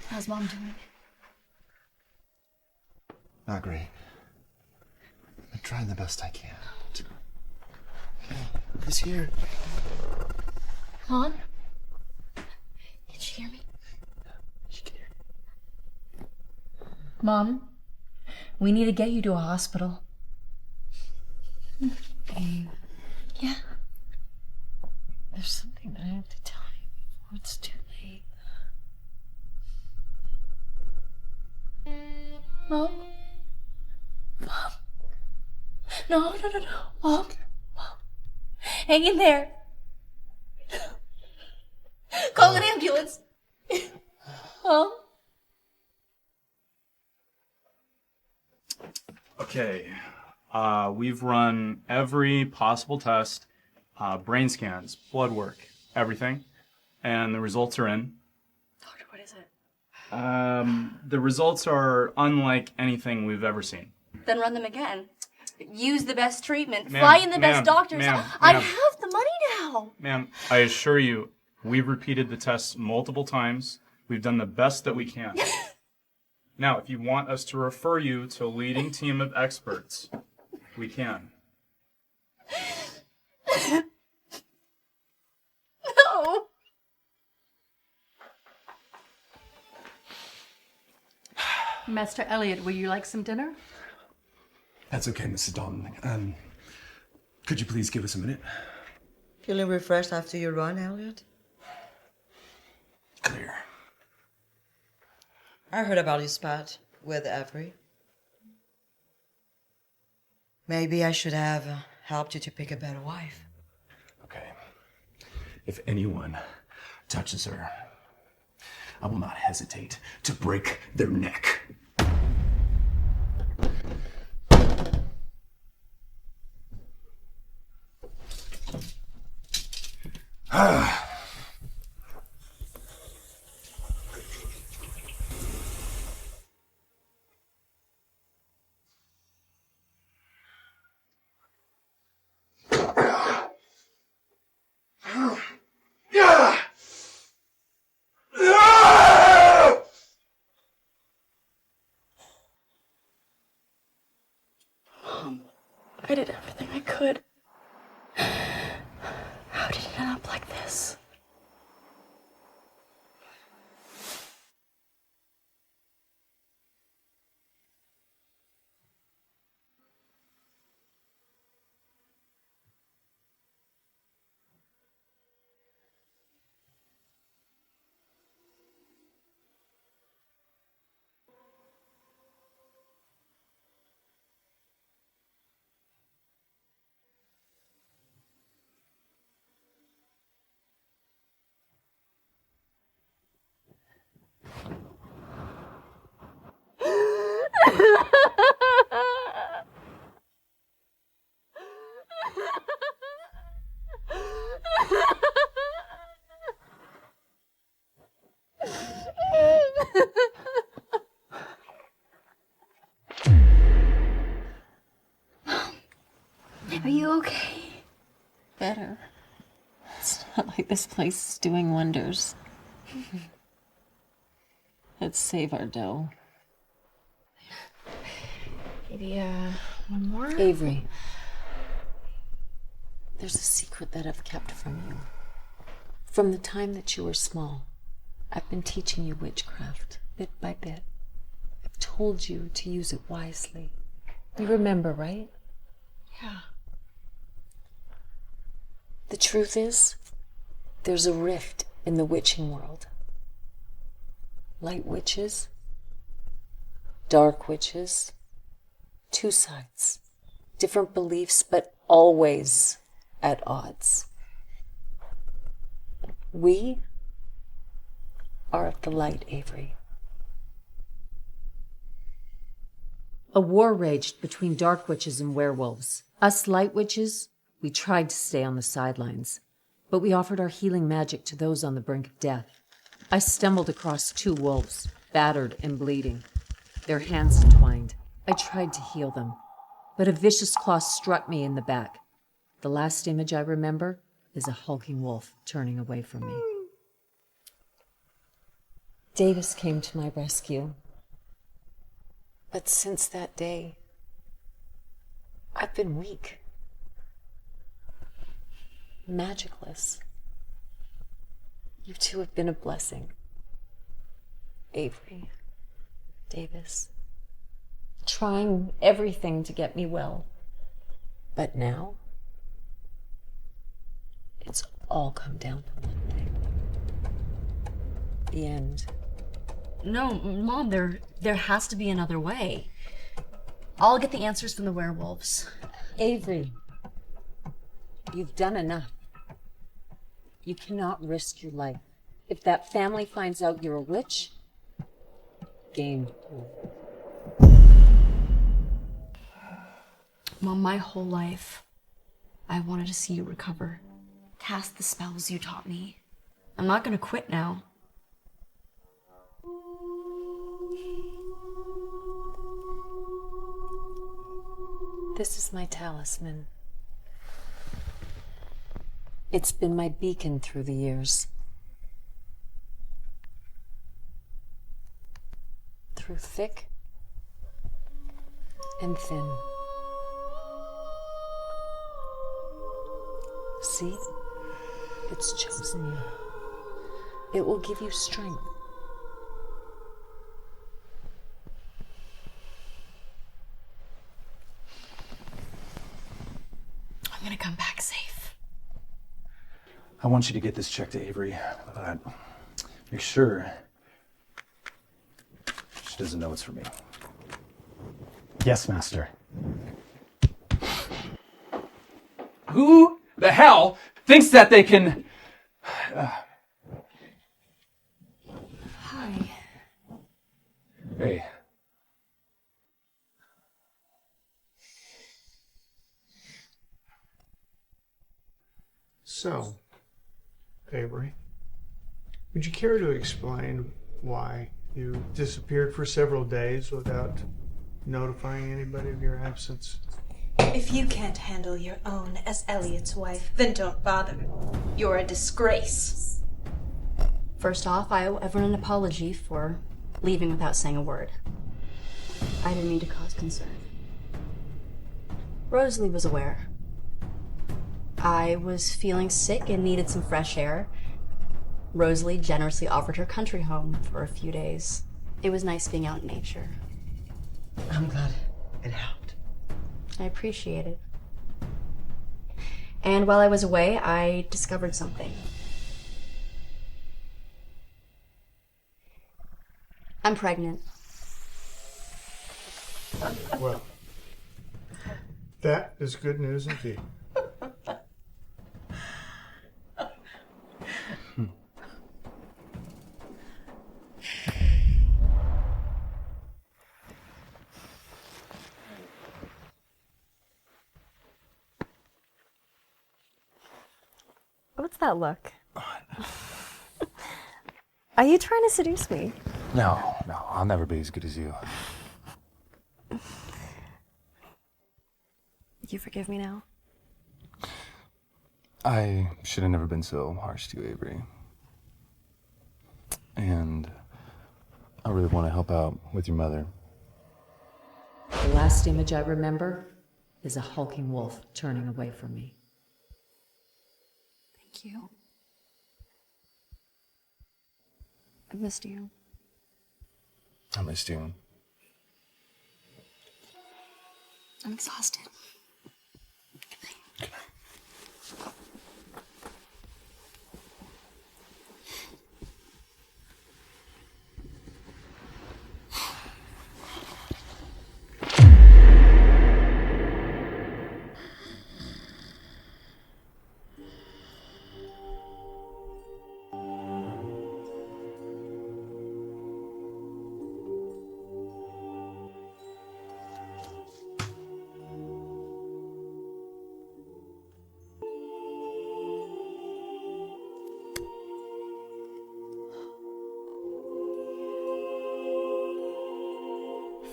How's Mom doing? Not great. I'm trying the best I can. Who's here? Mom? Can she hear me? She can hear me. Mom, we need to get you to a hospital. Babe. Yeah? There's something that I have to tell you before it's too late. Mom? No. Mom. Hang in there. Call an ambulance. Mom. Okay. We've run every possible test, brain scans, blood work, everything, and the results are in. Doctor, what is it? The results are unlike anything we've ever seen. Then run them again. Use the best treatment. Ma'am, Fly in the best doctors. ma'am, I ma'am. have the money now. Ma'am, I assure you, we've repeated the tests multiple times. We've done the best that we can. Now, if you want us to refer you to a leading team of experts, we can. No. Master Elliot, would you like some dinner? That's okay, Mrs. Dalton. Could you please give us a minute? Feeling refreshed after your run, Elliot? Clear. I heard about your spat with Avery. Maybe I should have helped you to pick a better wife. Okay. If anyone touches her, I will not hesitate to break their neck. Mom, I did everything I could. How did it end up like this? Are you okay? Better. It's not like this place is doing wonders. Let's save our dough. Maybe, one more? Avery, there's a secret that I've kept from you. From the time that you were small, I've been teaching you witchcraft, bit by bit. I've told you to use it wisely. You remember, right? Yeah. The truth is, there's a rift in the witching world. Light witches, dark witches, two sides, different beliefs, but always at odds. We are of the light, Avery. A war raged between dark witches and werewolves. Us light witches, we tried to stay on the sidelines, but we offered our healing magic to those on the brink of death. I stumbled across two wolves, battered and bleeding, their hands entwined. I tried to heal them, but a vicious claw struck me in the back. The last image I remember is a hulking wolf turning away from me. Davis came to my rescue. But since that day, I've been weak. Magicless. You two have been a blessing. Avery, Davis, trying everything to get me well. But now, it's all come down to one thing. The end. No, Mom, there has to be another way. I'll get the answers from the werewolves. Avery, you've done enough. You cannot risk your life. If that family finds out you're a witch, game over. Mom, my whole life, I wanted to see you recover. Cast the spells you taught me. I'm not gonna quit now. This is my talisman. It's been my beacon through the years. Through thick and thin. See? It's chosen you. It will give you strength. I'm gonna come back safe. I want you to get this check to Avery, but make sure she doesn't know it's for me. Yes, Master. Who the hell thinks that they can... Hi. Hey. So, Avery, would you care to explain why you disappeared for several days without notifying anybody of your absence? If you can't handle your own as Elliot's wife, then don't bother. You're a disgrace. First off, I owe everyone an apology for leaving without saying a word. I didn't mean to cause concern. Rosalie was aware. I was feeling sick and needed some fresh air. Rosalie generously offered her country home for a few days. It was nice being out in nature. I'm glad it helped. I appreciate it. And while I was away, I discovered something. I'm pregnant. Well, that is good news indeed. What's that look? Are you trying to seduce me? No, I'll never be as good as you. You forgive me now? I should have never been so harsh to you, Avery. And I really want to help out with your mother. The last image I remember is a hulking wolf turning away from me. Thank you. I missed you. I missed you. I'm exhausted. Good night.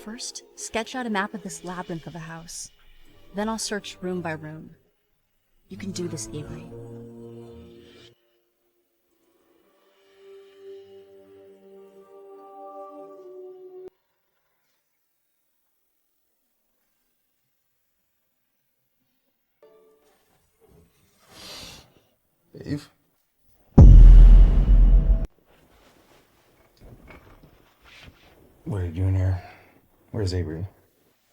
First, sketch out a map of this labyrinth of a house. Then I'll search room by room. You can do this, Avery. Eve? What are you doing here? Where's Avery?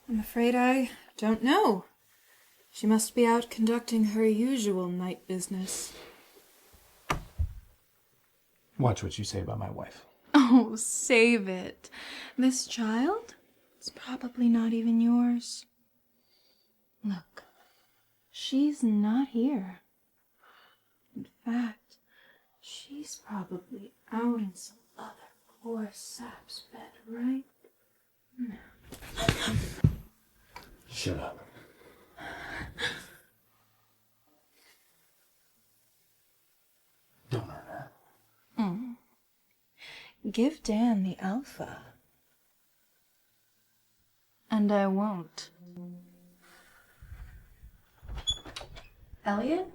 I'm afraid I don't know. She must be out conducting her usual night business. Watch what you say about my wife. Oh, save it. This child is probably not even yours. Look, She's not here. In fact, she's probably out in some other poor sap's bed right now. Shut up. Don't hurt her. Give Dan the alpha. And I won't. Elliot?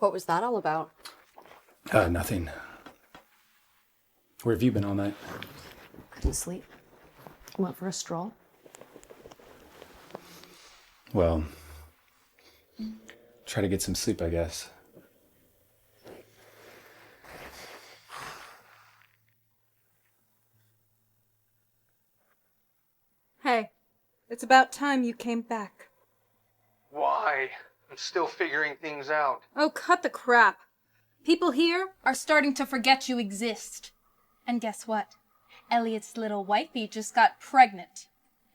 What was that all about? Nothing. Where have you been all night? Couldn't sleep. Went for a stroll. Well, try to get some sleep, I guess. Hey, it's about time you came back. Why? I'm still figuring things out. Oh, cut the crap. People here are starting to forget you exist. And guess what? Elliot's little wifey just got pregnant.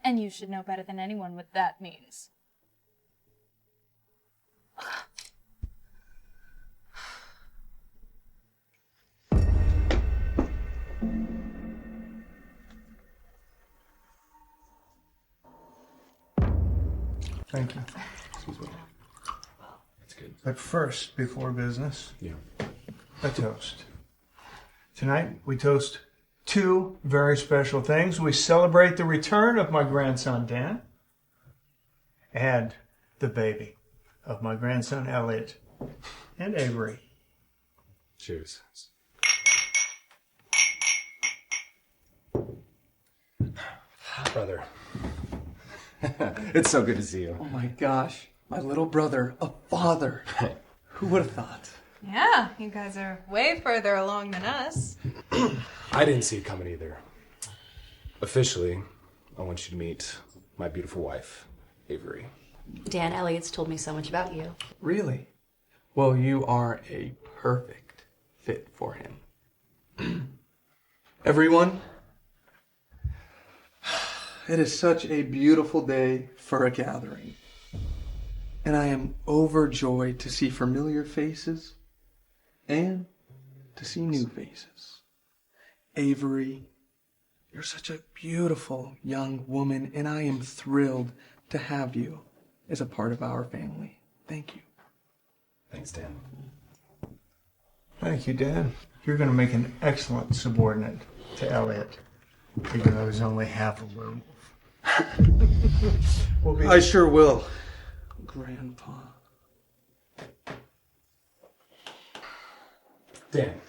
And you should know better than anyone what that means. Thank you. Excuse me. That's good. But first, before business, a toast. Tonight, we toast two very special things. We celebrate the return of my grandson, Dan, and the baby of my grandson, Elliot, and Avery. Cheers. Brother. It's so good to see you. Oh my gosh, my little brother, a father. Who would have thought? Yeah, you guys are way further along than us. I didn't see it coming either. Officially, I want you to meet my beautiful wife, Avery. Dan, Elliot's told me so much about you. Really? Well, you are a perfect fit for him. Everyone, it is such a beautiful day for a gathering. And I am overjoyed to see familiar faces and to see new faces. Avery, you're such a beautiful young woman, and I am thrilled to have you as a part of our family. Thank you. Thanks, Dan. Thank you, Dan. You're going to make an excellent subordinate to Elliot, even though he's only half a werewolf. I sure will, Grandpa. Dan,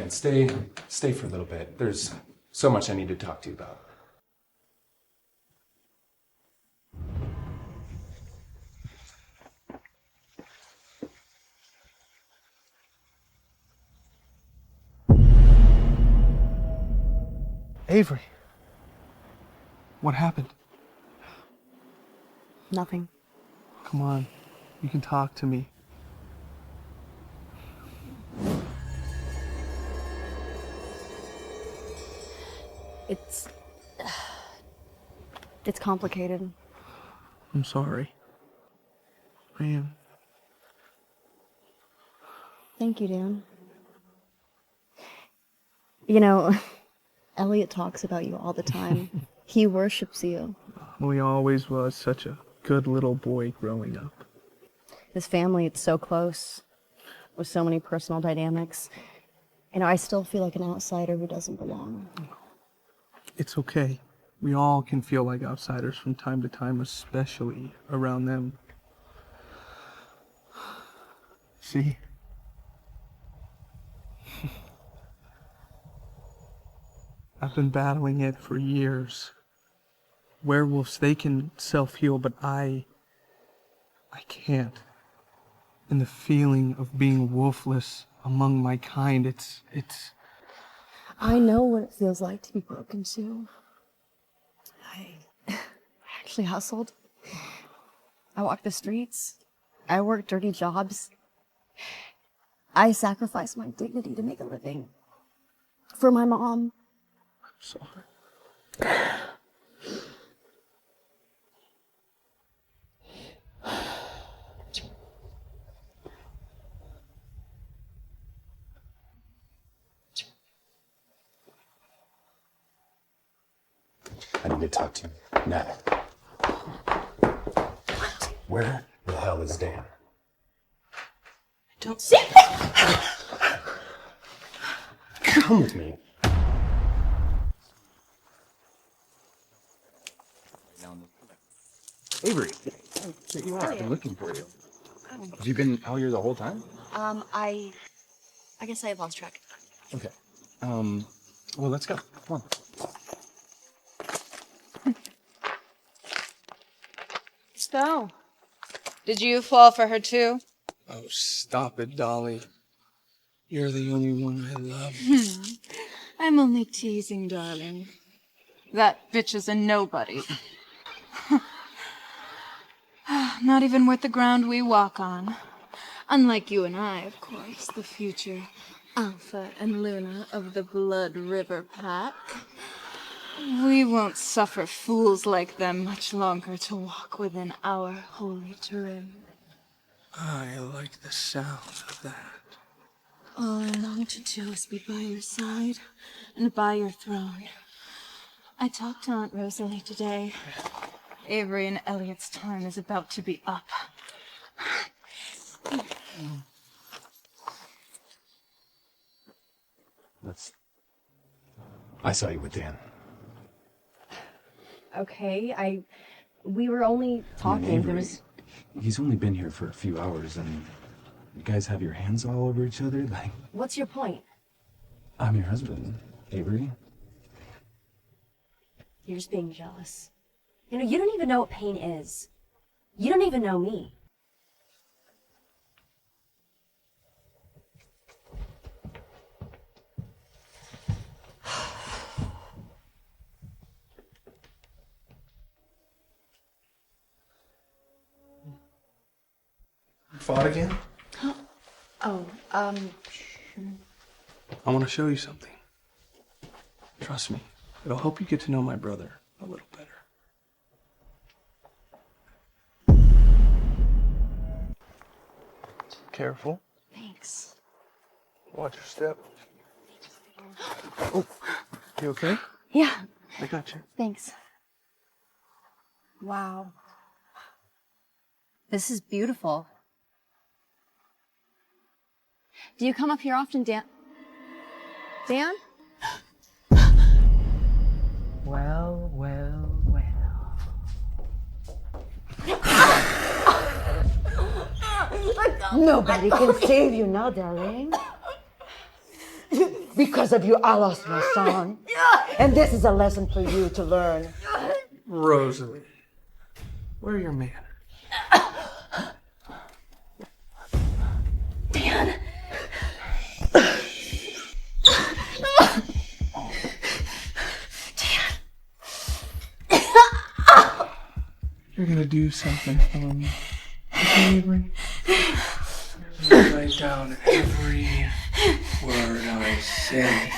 stay for a little bit. There's so much I need to talk to you about. Avery, what happened? Nothing. Come on, you can talk to me. It's complicated. I'm sorry. I am. Thank you, Dan. You know, Elliot talks about you all the time. He worships you. Well, he always was such a good little boy growing up. His family, it's so close, with so many personal dynamics. You know, I still feel like an outsider who doesn't belong. It's okay. We all can feel like outsiders from time to time, especially around them. See? I've been battling it for years. Werewolves, they can self-heal, but I can't. And the feeling of being wolfless among my kind, it's... I know what it feels like to be broken too. I actually hustled. I walked the streets. I worked dirty jobs. I sacrificed my dignity to make a living. For my mom. I'm sorry. to talk to you. Now. Where the hell is Dan? Don't say Come with me. Avery, there you are. I've been looking for you. Have you been out here the whole time? I guess I have lost track. Okay. Well, let's go. Come on. So, did you fall for her too? Oh, stop it, Dolly. You're the only one I love. I'm only teasing, darling. That bitch is a nobody. Not even worth the ground we walk on. Unlike you and I, of course, the future Alpha and Luna of the Blood River Pack. We won't suffer fools like them much longer to walk within our holy trim. I like the sound of that. All I long to do is be by your side and by your throne. I talked to Aunt Rosalie today. Avery and Elliot's time is about to be up. I saw you with Dan. Okay, we were only talking. There was. He's only been here for a few hours, and you guys have your hands all over each other. Like, What's your point? I'm your husband, Avery. You're just being jealous. You know, you don't even know what pain is. You don't even know me. Fought again? Oh, I want to show you something. Trust me, it'll help you get to know my brother a little better. Careful. Thanks. Watch your step. Oh, you okay? Yeah. I got you. Thanks. Wow. This is beautiful. Do you come up here often, Dan? Dan? Well, well, well. Nobody can save you now, darling. Because of you, I lost my son. And this is a lesson for you to learn. Rosalie, where are your man? Dan! You're gonna do something for me. Okay, Avery? Write down every word I say.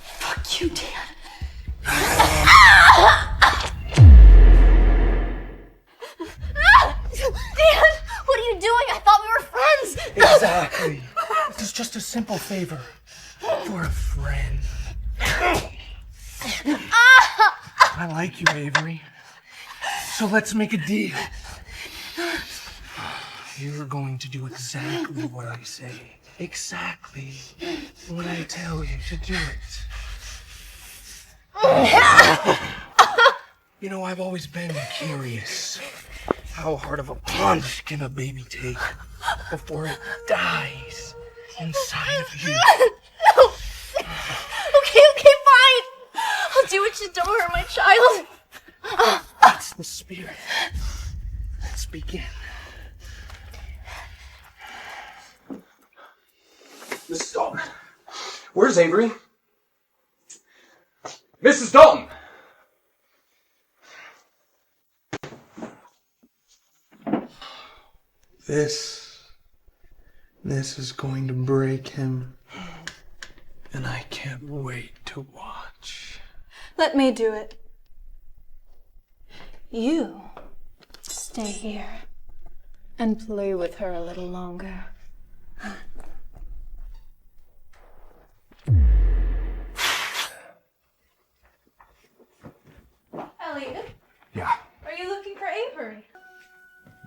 Fuck you, Dan. Dan! What are you doing? I thought we were friends! Exactly. This is just a simple favor for a friend. I like you, Avery. So let's make a deal. You're going to do exactly what I say. Exactly when I tell you to do it. You know, I've always been curious. How hard of a punch can a baby take before it dies inside of you? No! Okay, fine! I'll do what you don't hurt my child. That's the spirit. Let's begin. Mrs. Dalton. Where's Avery? Mrs. Dalton! This is going to break him. And I can't wait to watch. Let me do it. You stay here and play with her a little longer. Elliot, Yeah. are you looking for Avery?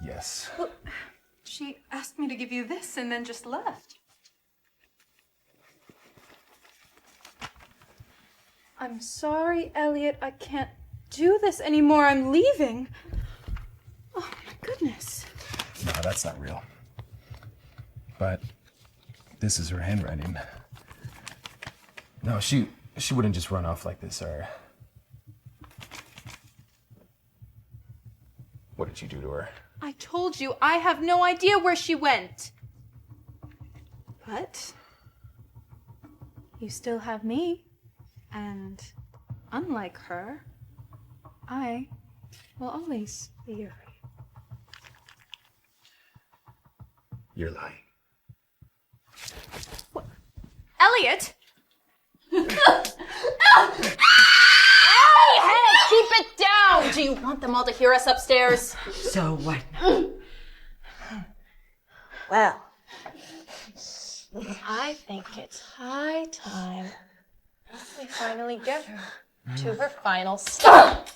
Yes. Well, she asked me to give you this and then just left. I'm sorry, Elliot. I can't do this anymore. I'm leaving. Oh, my goodness. No, that's not real. But this is her handwriting. No, she wouldn't just run off like this, or... What did you do to her? I told you, I have no idea where she went. But you still have me. And unlike her, I will always be your friend. You're lying. What? Elliot! Hey, keep it down! Do you want them all to hear us upstairs? So what? Well, I think it's high time we finally get her to her final stop.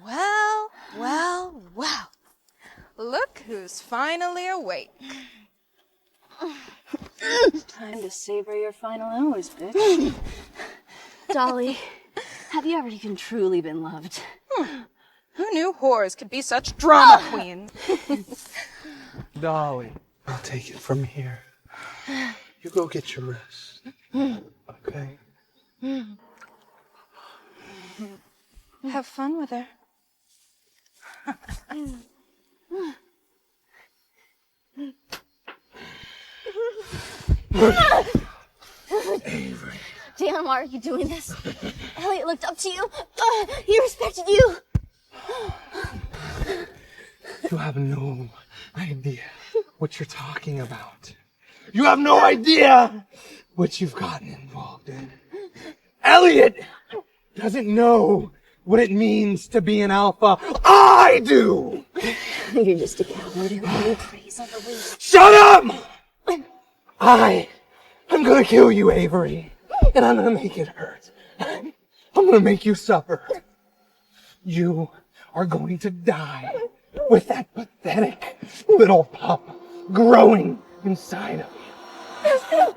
Well, well, well. Look who's finally awake. Time to savor your final hours, bitch. Dolly, have you ever even truly been loved? Who knew whores could be such drama queens? Dolly, I'll take it from here. You go get your rest. Okay? Have fun with her. Avery. Dan, why are you doing this? Elliot looked up to you. He respected you. You have no idea what you're talking about. You have no idea what you've gotten involved in. Elliot doesn't know what it means to be an alpha. I do! You're just a coward who only preys on the weak. Shut up! I'm gonna kill you, Avery. And I'm gonna make it hurt. I'm gonna make you suffer. You are going to die with that pathetic little pup growing inside of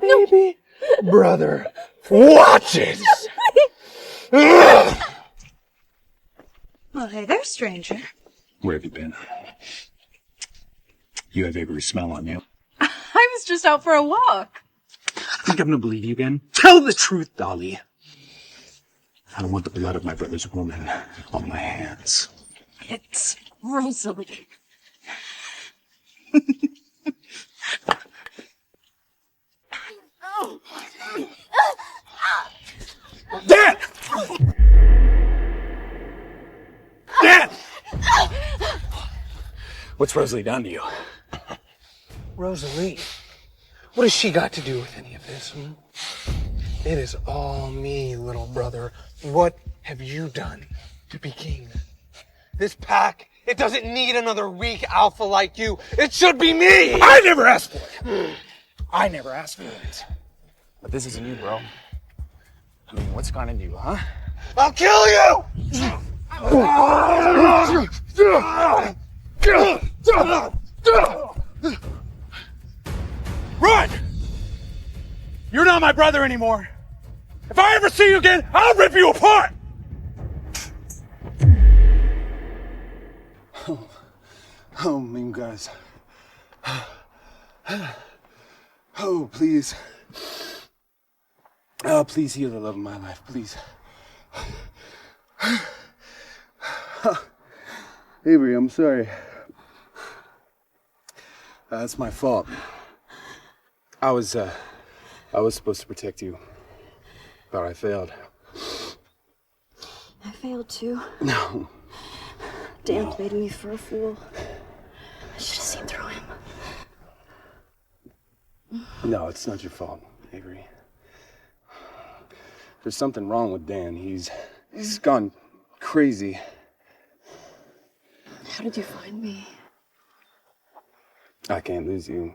you. Baby brother watches. Well, hey there, stranger. Where have you been? You have Avery's smell on you. I was just out for a walk. Think I'm gonna believe you again? Tell the truth, Dolly. I don't want the blood of my brother's woman on my hands. It's Rosalie. Dan! Dan! What's Rosalie done to you? Rosalie, what has she got to do with any of this? It is all me, little brother. What have you done to be king? This pack, it doesn't need another weak alpha like you. It should be me! I never asked for it! I never asked for it. But this isn't you, bro. I mean, what's gone into you, huh? I'll kill you! Run! You're not my brother anymore. If I ever see you again, I'll rip you apart! Oh, mean guys. Oh, please. Oh, please heal the love of my life, please. Avery, I'm sorry. That's my fault. I was supposed to protect you, but I failed. I failed too. No. Dan played me for a fool. I should have seen through him. No, it's not your fault, Avery. There's something wrong with Dan. He's gone crazy. How did you find me? I can't lose you.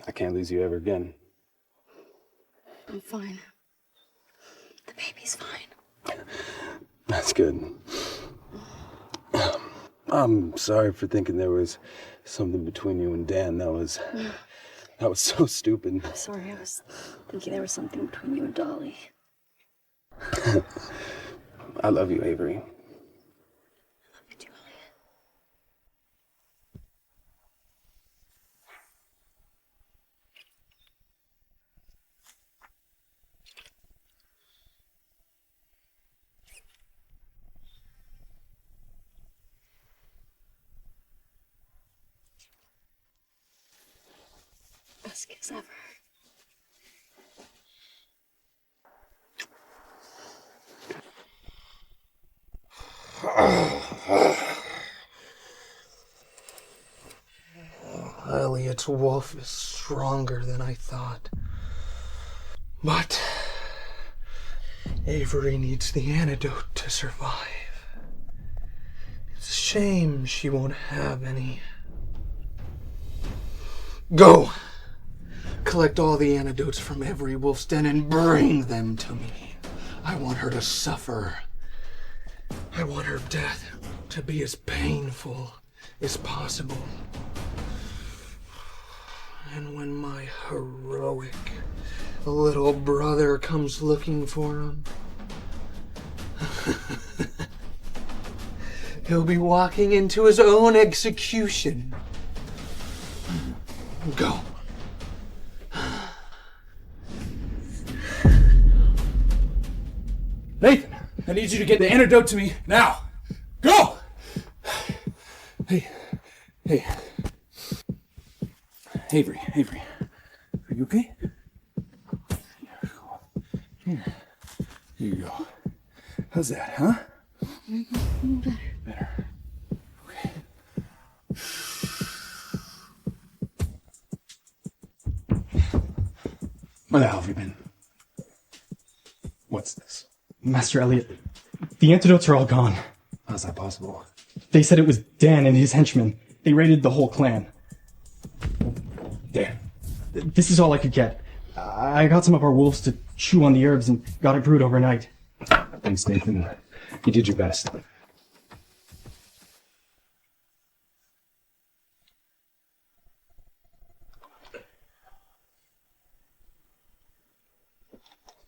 I can't lose you ever again. I'm fine. The baby's fine. That's good. I'm sorry for thinking there was something between you and Dan. That was so stupid. I'm sorry, I was thinking there was something between you and Dolly. I love you, Avery. Best kiss ever. Elliot's wolf is stronger than I thought. But Avery needs the antidote to survive. It's a shame she won't have any. Go! Collect all the antidotes from every wolf's den and bring them to me. I want her to suffer. I want her death to be as painful as possible. And when my heroic little brother comes looking for him, he'll be walking into his own execution. Go. Nathan, I need you to get the antidote to me now. Go! Hey. Avery, are you okay? Here you go. How's that, huh? Better. Okay. Where the hell have you been? What's this? Master Elliot, the antidotes are all gone. How's that possible? They said it was Dan and his henchmen. They raided the whole clan. Dan. This is all I could get. I got some of our wolves to chew on the herbs and got it brewed overnight. Thanks, Nathan. You did your best.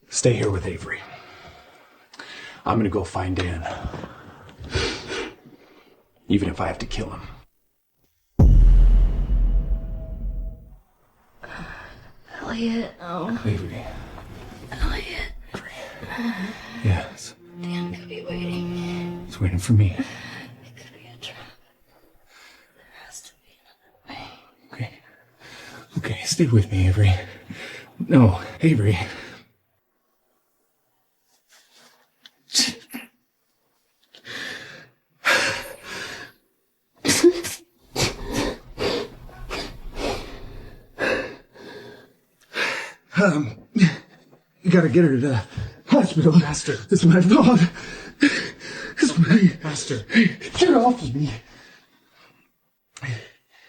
Stay here with Avery. I'm gonna go find Dan. Even if I have to kill him. Elliot, oh. Avery. Elliot. Yes. Dan could be waiting. He's waiting for me. It could be a trap. There has to be another way. Okay, stay with me, Avery. No, Avery. You gotta get her to the hospital. Master. It's my fault. It's my... Master. Get off of me.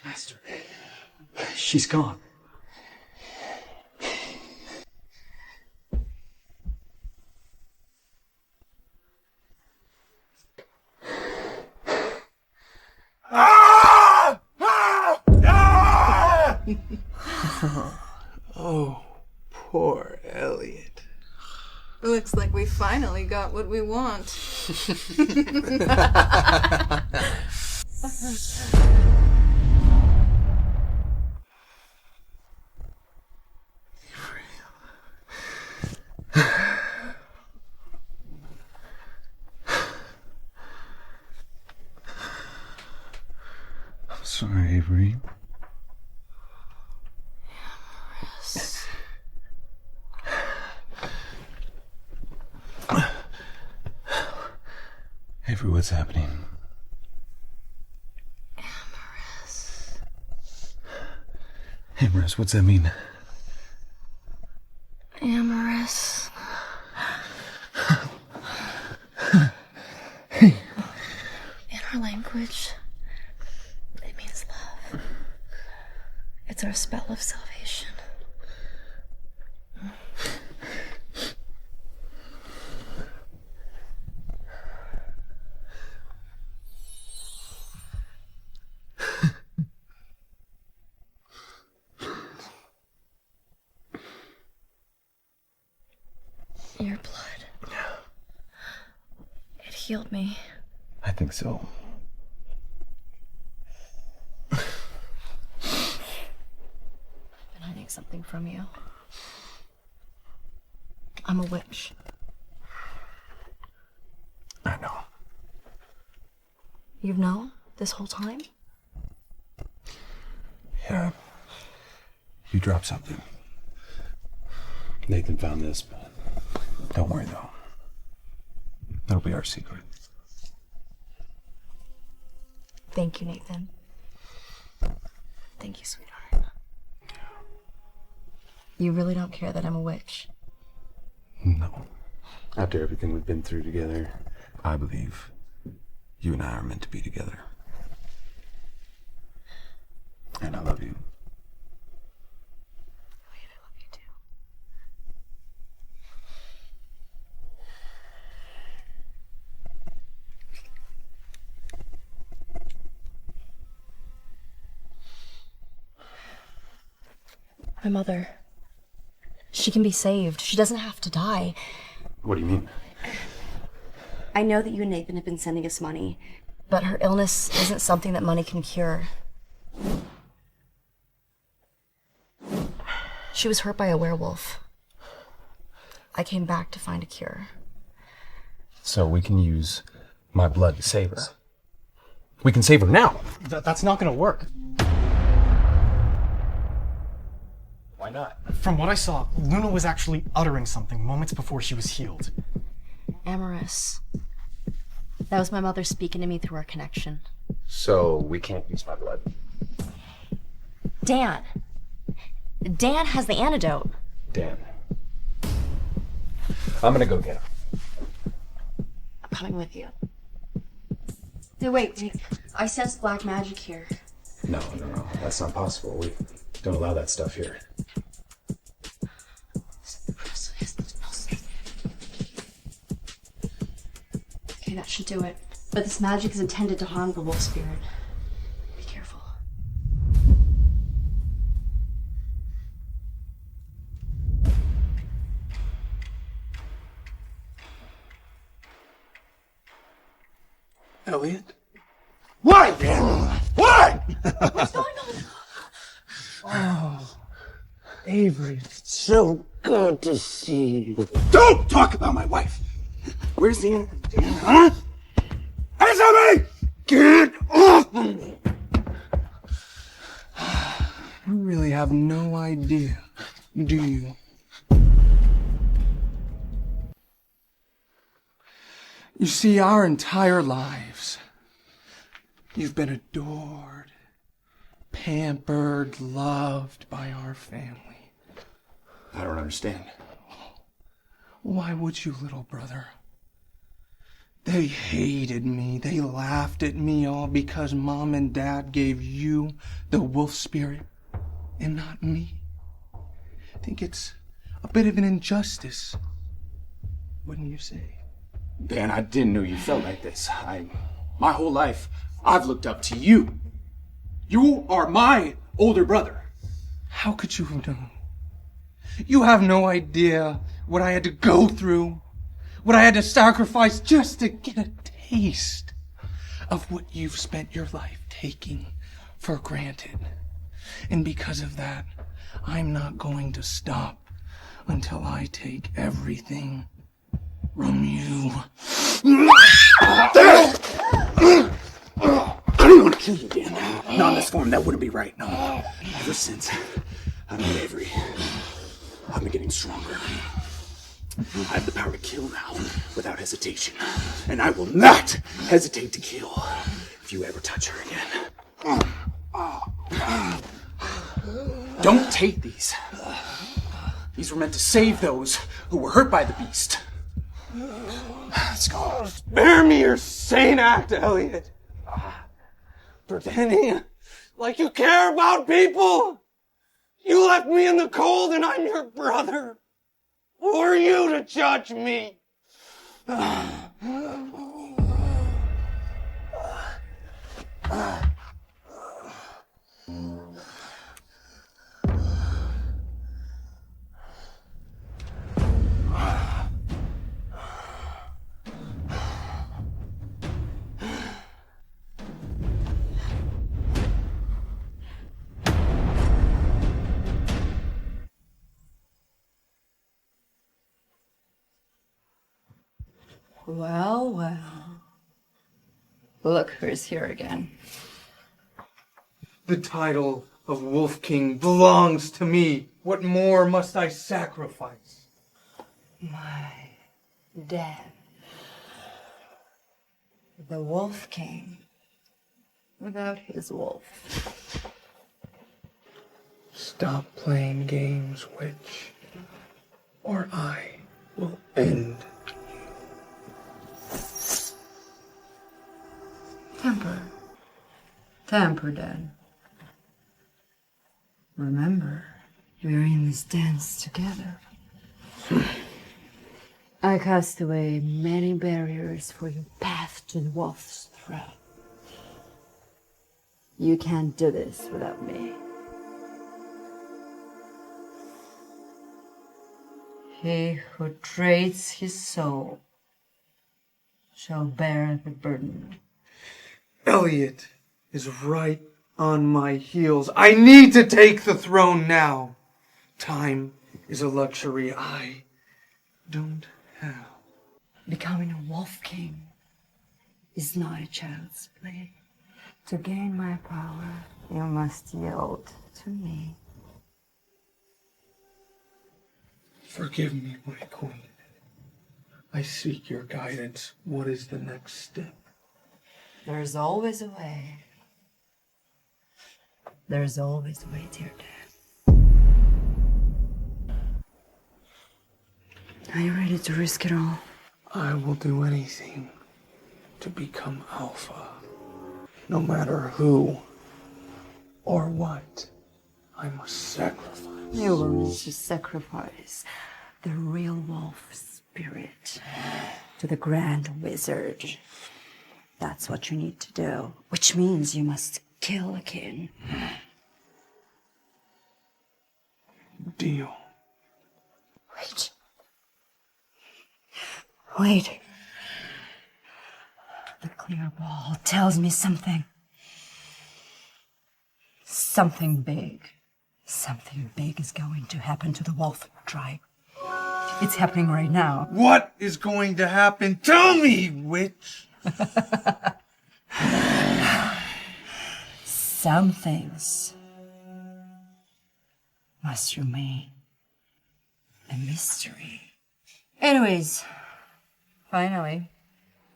Master. She's gone. Oh, poor Elliot. Looks like we finally got what we want. I'm sorry, Avery. Avery, what's happening? Amorous, what's that mean? Amorous. language. It means love. It's our spell of salvation. Your blood. It healed me. I think so. I've been hiding something from you. I'm a witch. I know. You've known this whole time? Yeah. You dropped something. Nathan found this, but don't worry though. That'll be our secret. Thank you, Nathan. Thank you, sweetheart. You really don't care that I'm a witch? No. After everything we've been through together, I believe you and I are meant to be together. And I love you. My mother. She can be saved. She doesn't have to die. What do you mean? I know that you and Nathan have been sending us money, but her illness isn't something that money can cure. She was hurt by a werewolf. I came back to find a cure. So we can use my blood to save her. We can save her now. That's not gonna work. Why not? From what I saw, Luna was actually uttering something moments before she was healed. Amorous. That was my mother speaking to me through our connection. So we can't use my blood. Dan. Dan has the antidote. Dan. I'm gonna go get her. I'm coming with you. No, wait. I sense black magic here. No, that's not possible. We don't allow that stuff here. Okay, that should do it. But this magic is intended to harm the wolf spirit. Be careful. Elliot? Why, Dan? Why? What's going on? Oh, Avery, it's so good to see you. Don't talk about my wife. Where's the Dan, huh? Answer me! Get off me! You really have no idea, do you? You see, our entire lives, you've been adored, pampered, loved by our family. I don't understand. Why would you, little brother? They hated me. They laughed at me all because Mom and Dad gave you the wolf spirit and not me. I think it's a bit of an injustice, wouldn't you say? Dan, I didn't know you felt like this. My whole life, I've looked up to you. You are my older brother. How could you have known? You have no idea what I had to go through, what I had to sacrifice just to get a taste of what you've spent your life taking for granted. And because of that, I'm not going to stop until I take everything from you. I don't want to kill you, Dan. Not in this form, that wouldn't be right, no. Ever since I met Avery, I've been getting stronger. I have the power to kill now, without hesitation. And I will not hesitate to kill if you ever touch her again. Don't take these. These were meant to save those who were hurt by the beast. Let's go. Spare me your sane act, Elliot. Pretending like you care about people. You left me in the cold and I'm your brother. Who are you to judge me? Well, well. Look who's here again. The title of Wolf King belongs to me. What more must I sacrifice? My dad. The Wolf King. Without his wolf. Stop playing games, witch, or I will end. Temper. Temper, Dad. Remember, we're in this dance together. I cast away many barriers for your path to the wolf's throne. You can't do this without me. He who trades his soul shall bear the burden. Elliot is right on my heels. I need to take the throne now. Time is a luxury I don't have. Becoming a wolf king is not a child's play. To gain my power, you must yield to me. Forgive me, my queen. I seek your guidance. What is the next step? There's always a way. There's always a way, dear Dad. Are you ready to risk it all? I will do anything to become Alpha. No matter who or what, I must sacrifice. You will need to sacrifice the real wolf spirit to the grand wizard. That's what you need to do, which means you must kill a king. Deal. Wait. Wait. The clear ball tells me something. Something big. Something big is going to happen to the wolf tribe. It's happening right now. What is going to happen? Tell me, witch! Some things must remain a mystery. Anyways, finally,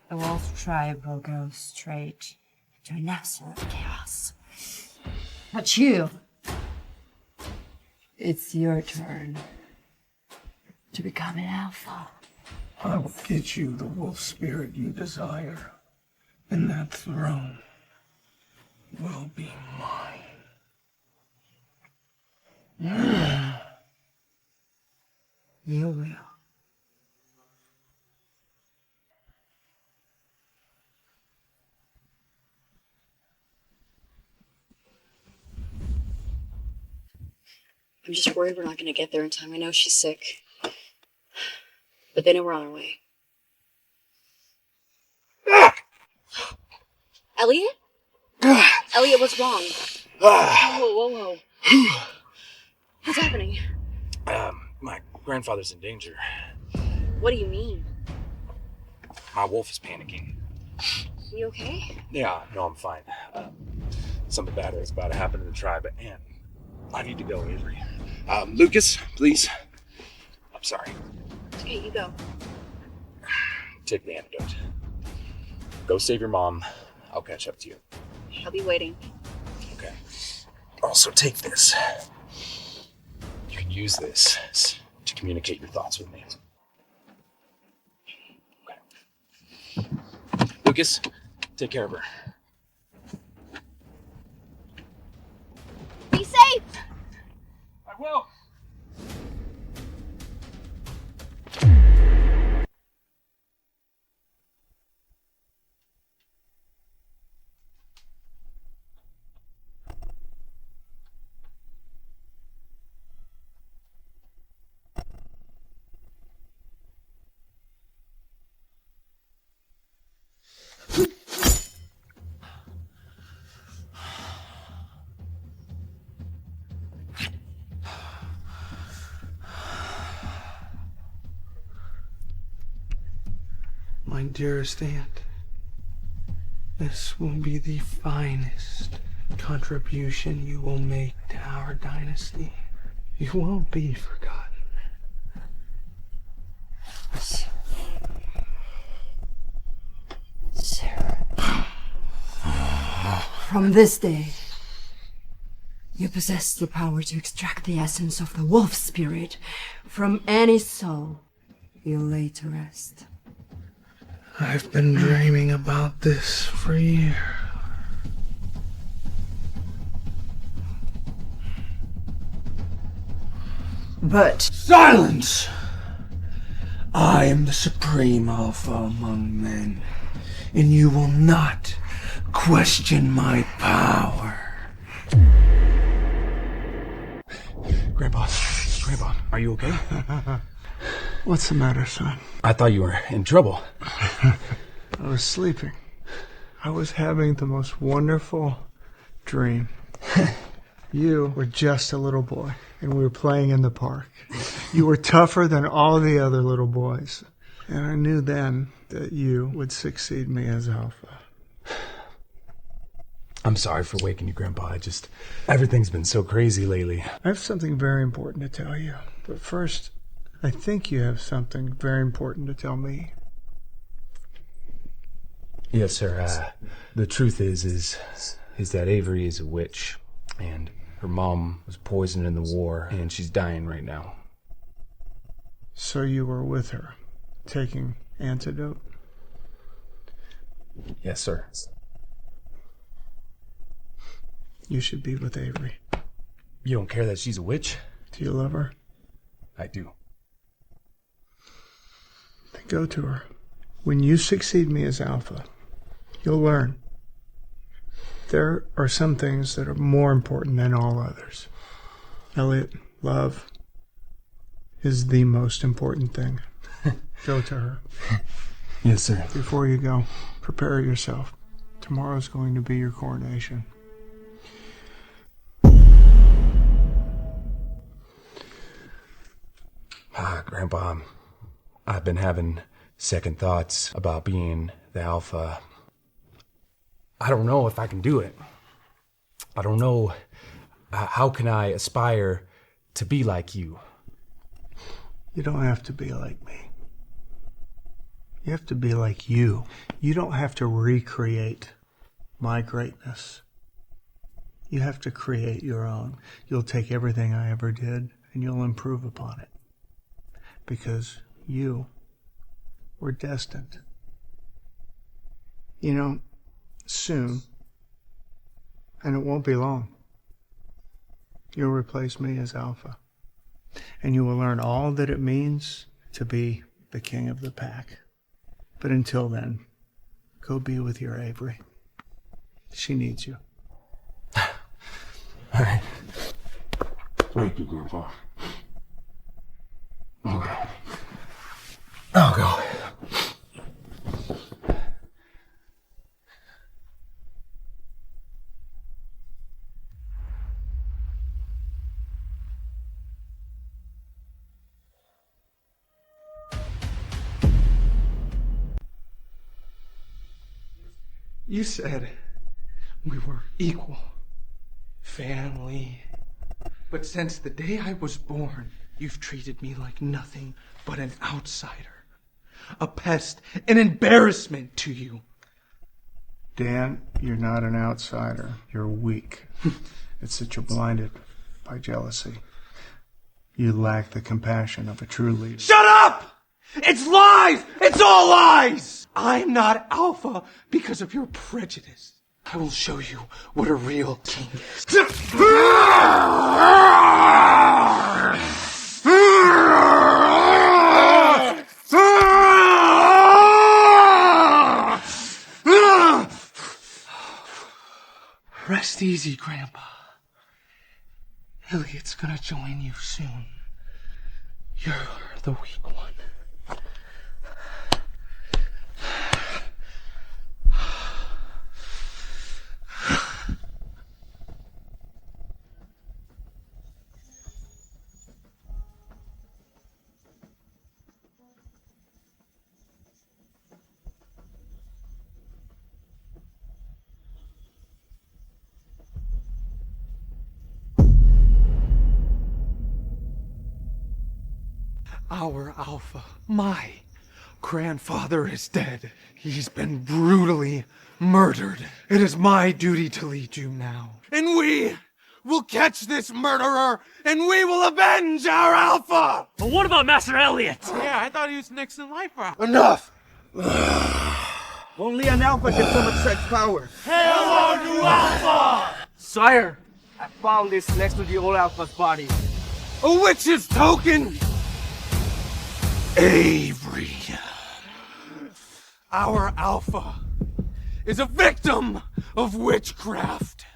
the wolf tribe will go straight to an absolute chaos. But you, it's your turn to become an alpha. I will get you the wolf spirit you desire, and that throne will be mine. You will. I'm just worried we're not going to get there in time. I know she's sick. But they know we're on our way. Elliot? Elliot, what's wrong? Whoa, whoa, whoa. What's happening? My grandfather's in danger. What do you mean? My wolf is panicking. You okay? Yeah, no, I'm fine. Something bad is about to happen to the tribe, and I need to go, Avery. Lucas, please. I'm sorry. Okay, you go. Take the antidote. Go save your mom. I'll catch up to you. I'll be waiting. Okay. Also, take this. You can use this to communicate your thoughts with me. Okay. Lucas, take care of her. My dearest aunt, this will be the finest contribution you will make to our dynasty. You won't be forgotten. Sarah. From this day, you possess the power to extract the essence of the wolf spirit from any soul you lay to rest. I've been dreaming about this for years. But silence! I am the supreme alpha among men, and you will not question my power. Grandpa, are you okay? What's the matter, son? I thought you were in trouble. I was sleeping. I was having the most wonderful dream. You were just a little boy, and we were playing in the park. You were tougher than all the other little boys. And I knew then that you would succeed me as alpha. I'm sorry for waking you, Grandpa. Everything's been so crazy lately. I have something very important to tell you. But first, I think you have something very important to tell me. Yes, sir. The truth is that Avery is a witch, and her mom was poisoned in the war, and she's dying right now. So you were with her, taking antidote? Yes, sir. You should be with Avery. You don't care that she's a witch? Do you love her? I do. Then go to her. When you succeed me as alpha, you'll learn. There are some things that are more important than all others. Elliot, love is the most important thing. Go to her. Yes, sir. Before you go, prepare yourself. Tomorrow's going to be your coronation. Grandpa, I've been having second thoughts about being the alpha. I don't know if I can do it. I don't know. How can I aspire to be like you? You don't have to be like me. You have to be like you. You don't have to recreate my greatness. You have to create your own. You'll take everything I ever did and you'll improve upon it. Because you were destined. You know, soon, and it won't be long, you'll replace me as alpha. And you will learn all that it means to be the king of the pack. But until then, go be with your Avery. She needs you. All right. Thank you, Grandpa. Okay. I'll go. You said we were equal. Family. But since the day I was born, you've treated me like nothing but an outsider. A pest, an embarrassment to you. Dan, you're not an outsider. You're weak. It's that you're blinded by jealousy. You lack the compassion of a true leader. Shut up! It's lies! It's all lies! I'm not alpha because of your prejudice. I will show you what a real king is. Rest easy, Grandpa. Elliot's gonna join you soon. You're the weak one. Our Alpha, my grandfather is dead. He's been brutally murdered. It is my duty to lead you now. And we will catch this murderer, and we will avenge our Alpha! But what about Master Elliot? Yeah, I thought he was next in life, bro. Enough! Only an alpha can summon such power. Hello to Alpha! Sire, I found this next to the old alpha's body. A witch's token! Avery. Our Alpha is a victim of witchcraft.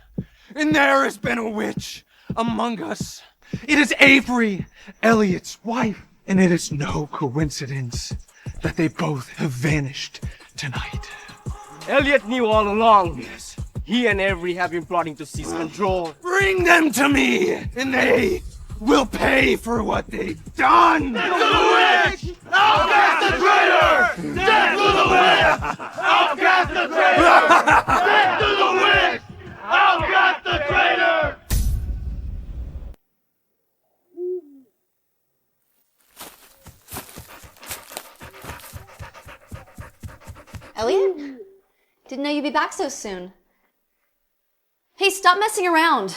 And there has been a witch among us. It is Avery, Elliot's wife. And it is no coincidence that they both have vanished tonight. Elliot knew all along. He and Avery have been plotting to seize control. Bring them to me, and they will pay for what they've done! Death to the witch! Outcast the traitor! Death to the witch! Outcast the traitor! Death to the witch! Outcast the traitor! Elliot? Didn't know you'd be back so soon. Hey, stop messing around.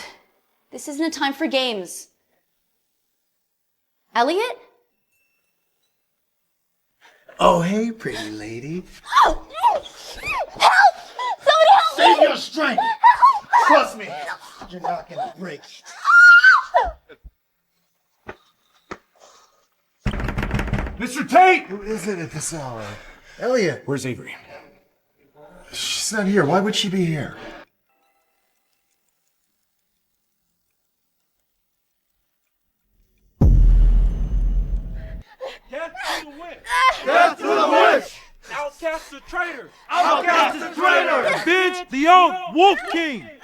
This isn't a time for games. Elliot? Oh, hey, pretty lady. Help! Help! Somebody help me! Save your strength! Trust me, you're not gonna break. Mr. Tate! Who is it at this hour? Elliot! Where's Avery? She's not here. Why would she be here? Death to the witch! Death to the witch! Outcast the traitor! Outcast the traitor! Binge the old Wolf King! Witch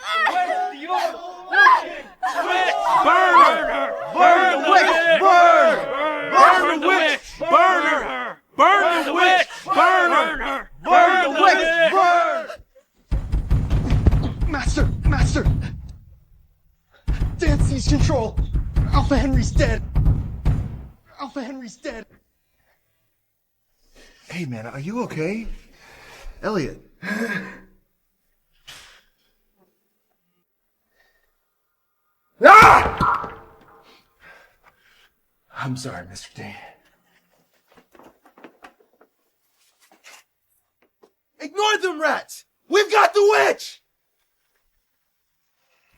the old Wolf King! Witch! Burn her! Burn the witch! Burn! Burn the witch! Burn her! Burn the witch! Burn her! Burn the witch! Burn! Master! Dan seized control. Alpha Henry's dead. Hey, man, are you okay? Elliot. Ah! I'm sorry, Mr. Tate. Ignore them, rats! We've got the witch!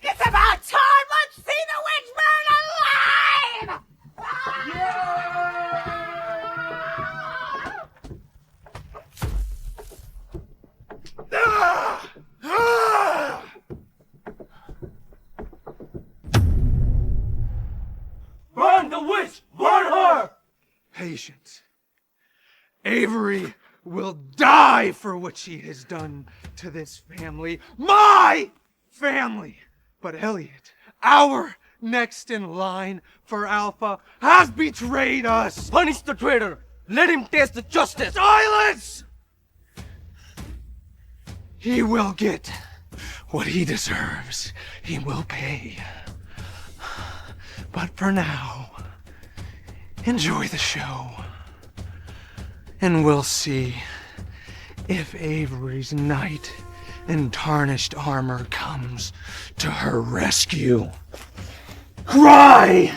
It's about time! Let's see the witch burn alive! Burn the witch! Burn her! Patience. Avery will die for what she has done to this family. My family! But Elliot, our next in line for Alpha, has betrayed us! Punish the traitor! Let him taste the justice! Silence! He will get what he deserves. He will pay. But for now, enjoy the show. And we'll see if Avery's knight in tarnished armor comes to her rescue. Cry!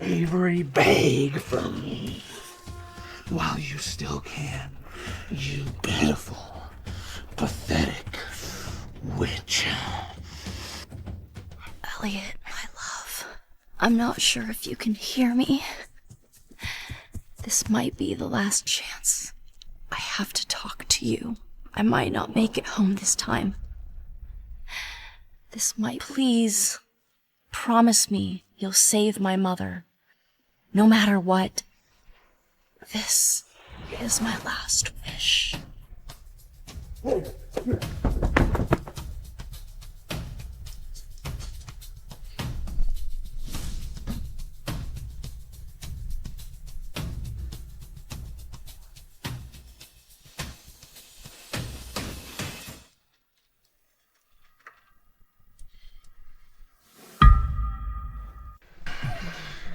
Avery, beg for me. While you still can, you pitiful, pathetic witch. Elliot, my love. I'm not sure if you can hear me. This might be the last chance. I have to talk to you. I might not make it home this time. Please, promise me you'll save my mother. No matter what. This is my last wish.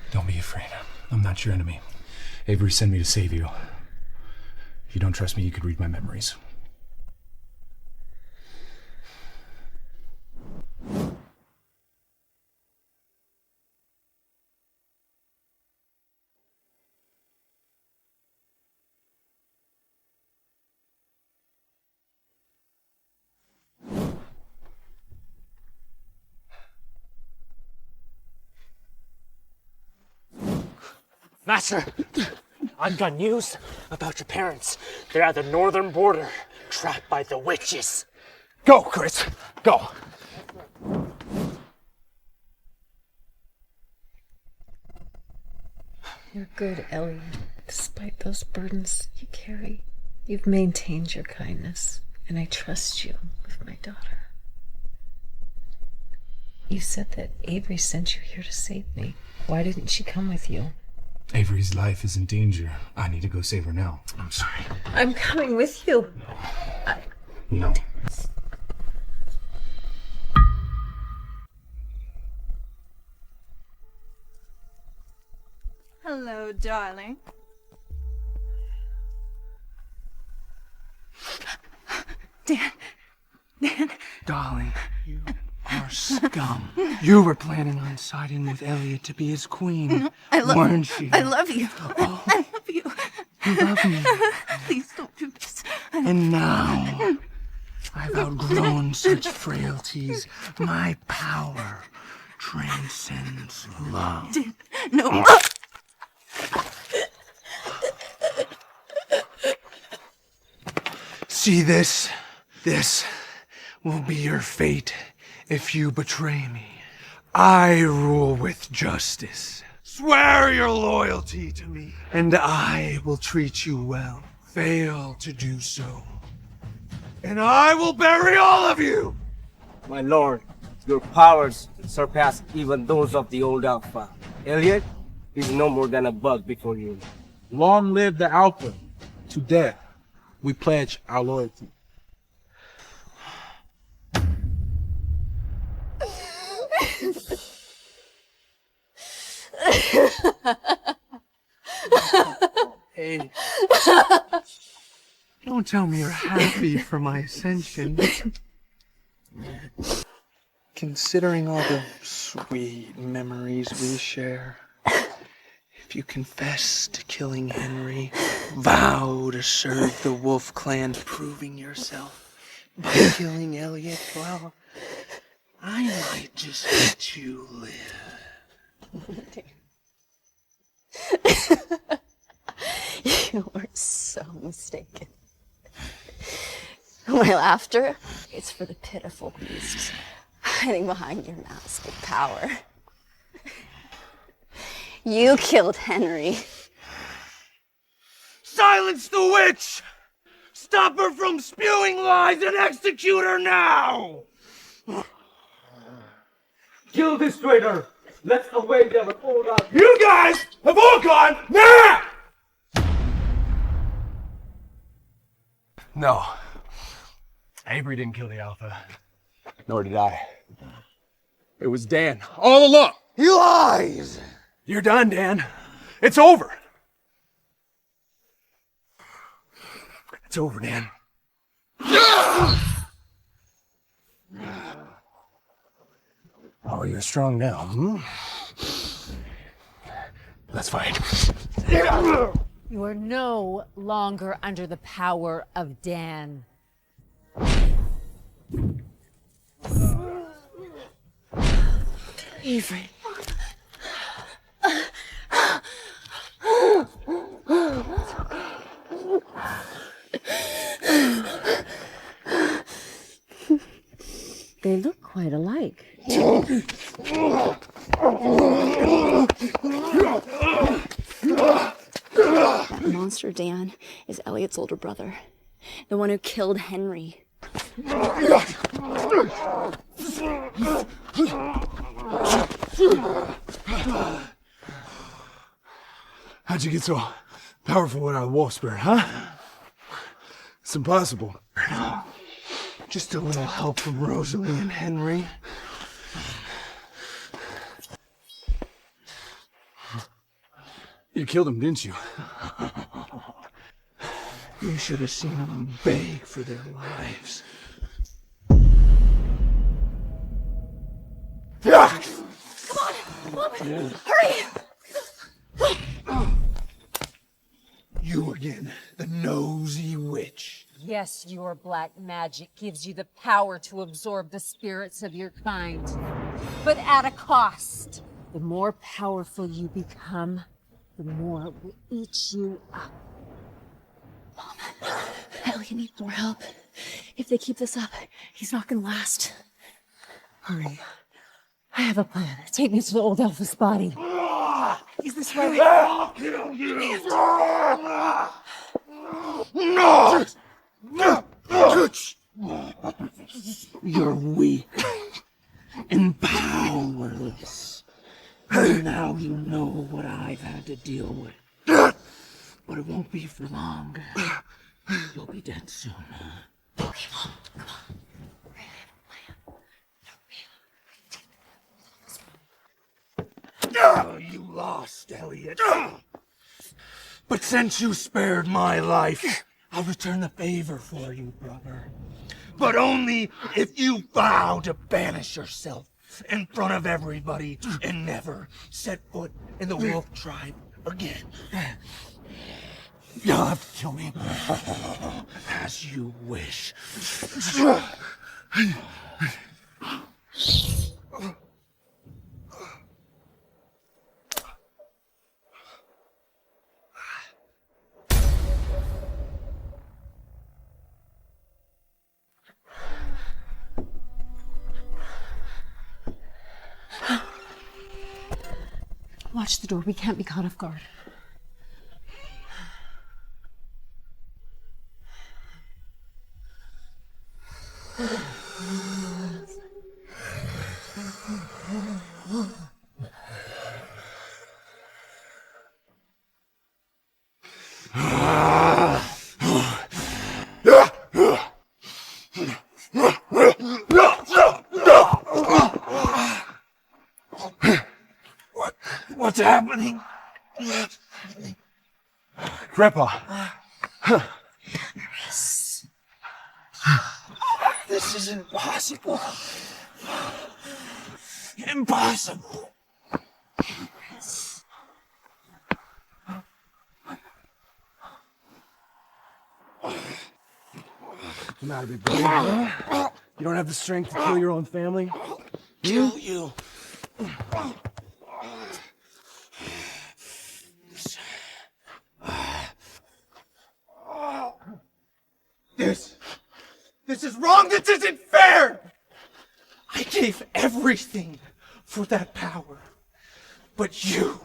Don't be afraid. I'm not your enemy. Avery sent me to save you. If you don't trust me, you could read my memories. Master, I've got news about your parents. They're at the northern border, trapped by the witches. Go, Chris, go. You're good, Elliot. Despite those burdens you carry, you've maintained your kindness, and I trust you with my daughter. You said that Avery sent you here to save me. Why didn't she come with you? Avery's life is in danger. I need to go save her now. I'm sorry. I'm coming with you. No. Hello, darling. Dan. Darling, you are scum. You were planning on siding with Elliot to be his queen, weren't you? I love you. Oh. I love you. You love me. Please don't do this. And now, I've outgrown such frailties. My power transcends love. Dan, no. See this? This will be your fate if you betray me. I rule with justice. Swear your loyalty to me, and I will treat you well. Fail to do so, and I will bury all of you! My lord, your powers surpass even those of the old Alpha. Elliot is no more than a bug before you. Long live the Alpha. To death, we pledge our loyalty. Hey, don't tell me you're happy for my ascension. Considering all the sweet memories we share, if you confess to killing Henry, vow to serve the Wolf Clan, proving yourself by killing Elliot, well, I might just let you live. You are so mistaken. My laughter, it's for the pitiful beasts hiding behind your mask of power. You killed Henry. Silence the witch! Stop her from spewing lies and execute her now! Kill this traitor! Let's await them and hold out. You guys have all gone mad! No. Avery didn't kill the Alpha. Nor did I. It was Dan, all along. He lies! You're done, Dan. It's over. It's over, Dan. Oh, you're strong now, hmm? Let's fight. You are no longer under the power of Dan. Avery. They look quite alike. That monster Dan is Elliot's older brother. The one who killed Henry. How'd you get so powerful without a wolf spirit, huh? It's impossible. Just a little help from Rosalie and Henry. You killed him, didn't you? You should have seen them beg for their lives. Come on! Hurry! You again, the nosy witch. Yes, your black magic gives you the power to absorb the spirits of your kind, but at a cost. The more powerful you become, the more it will eat you up. Mom, Elliot needs more help. If they keep this up, he's not gonna last. Hurry. I have a plan. Take me to the old elf's body. Is this right? I'll kill you! No! You're weak and powerless. And now you know what I've had to deal with. But it won't be for long. You'll be dead soon. Okay, Mom, come on. You lost, Elliot. But since you spared my life, I'll return the favor for you, brother. But only if you vow to banish yourself in front of everybody and never set foot in the wolf tribe again. You'll have to kill me. As you wish. Watch the door. We can't be caught off guard. What's happening? Grandpa. This is impossible. Impossible. What's the matter, big boy? Huh? You don't have the strength to kill your own family? Kill you. This is wrong. This isn't fair. I gave everything for that power. But you,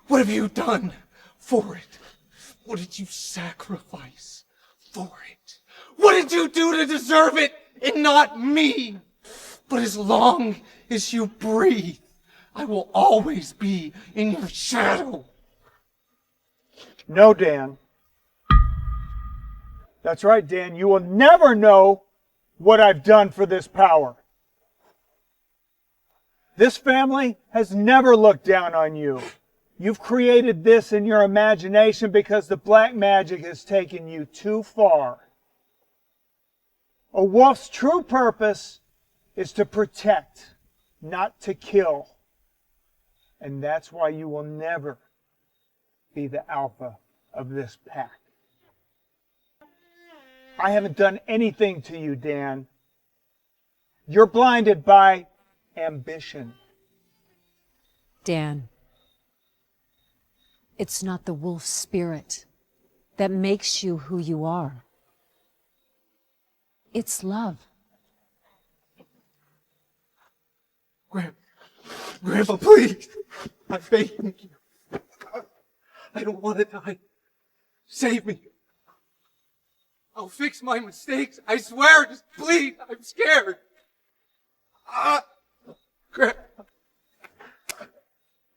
what have you done for it? What did you sacrifice for it? What did you do to deserve it and not me? But as long as you breathe, I will always be in your shadow. No, Dan. That's right, Dan. You will never know what I've done for this power. This family has never looked down on you. You've created this in your imagination because the black magic has taken you too far. A wolf's true purpose is to protect, not to kill. And that's why you will never be the alpha of this pack. I haven't done anything to you, Dan. You're blinded by ambition. Dan, it's not the wolf spirit that makes you who you are. It's love. Grandpa, please. I'm begging you. I don't want to die. Save me. I'll fix my mistakes. I swear. Just please. I'm scared. Grandpa.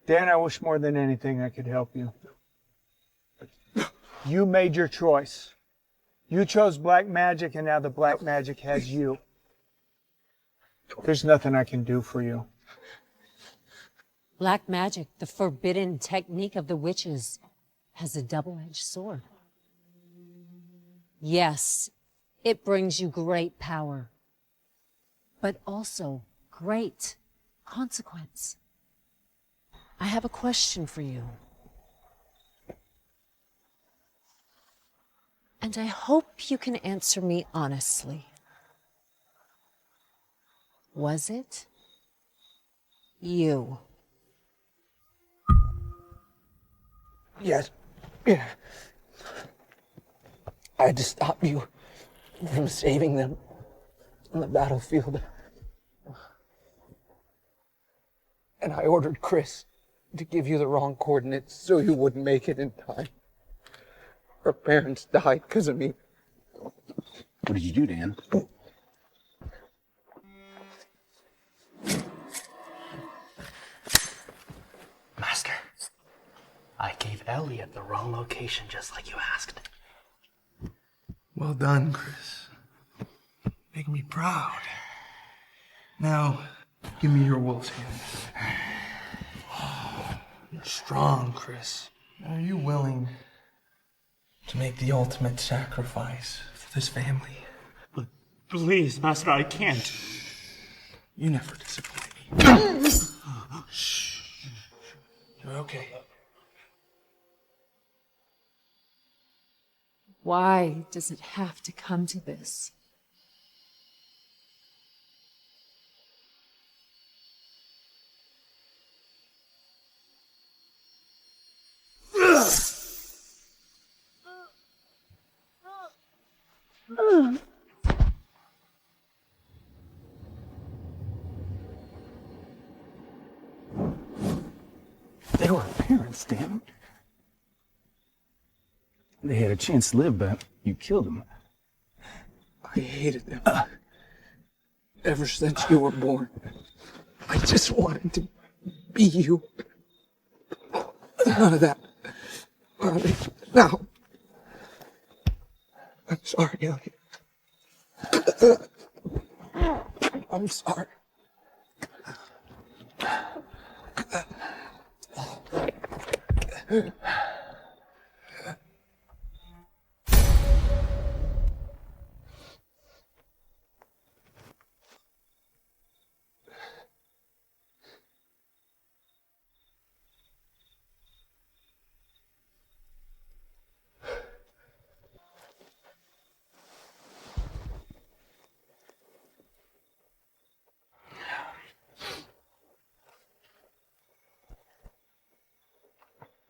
Dan, I wish more than anything I could help you. You made your choice. You chose black magic, and now the black magic has you. There's nothing I can do for you. Black magic, the forbidden technique of the witches, has a double-edged sword. Yes, it brings you great power, but also great consequence. I have a question for you. And I hope you can answer me honestly. Was it you? Yes. Yeah. I had to stop you from saving them on the battlefield. And I ordered Chris to give you the wrong coordinates so you wouldn't make it in time. Her parents died because of me. What did you do, Dan? Master, I gave Elliot the wrong location just like you asked. Well done, Chris. Make me proud. Now, give me your wolf's hand. You're strong, Chris. Are you willing to make the ultimate sacrifice for this family? But please, Master, I can't. You never disappoint me. Shh. You're okay. Why does it have to come to this? They were parents, Dan. They had a chance to live, but you killed them. I hated them. Ever since you were born. I just wanted to be you. None of that. Now. I'm sorry, Elliot. I'm sorry.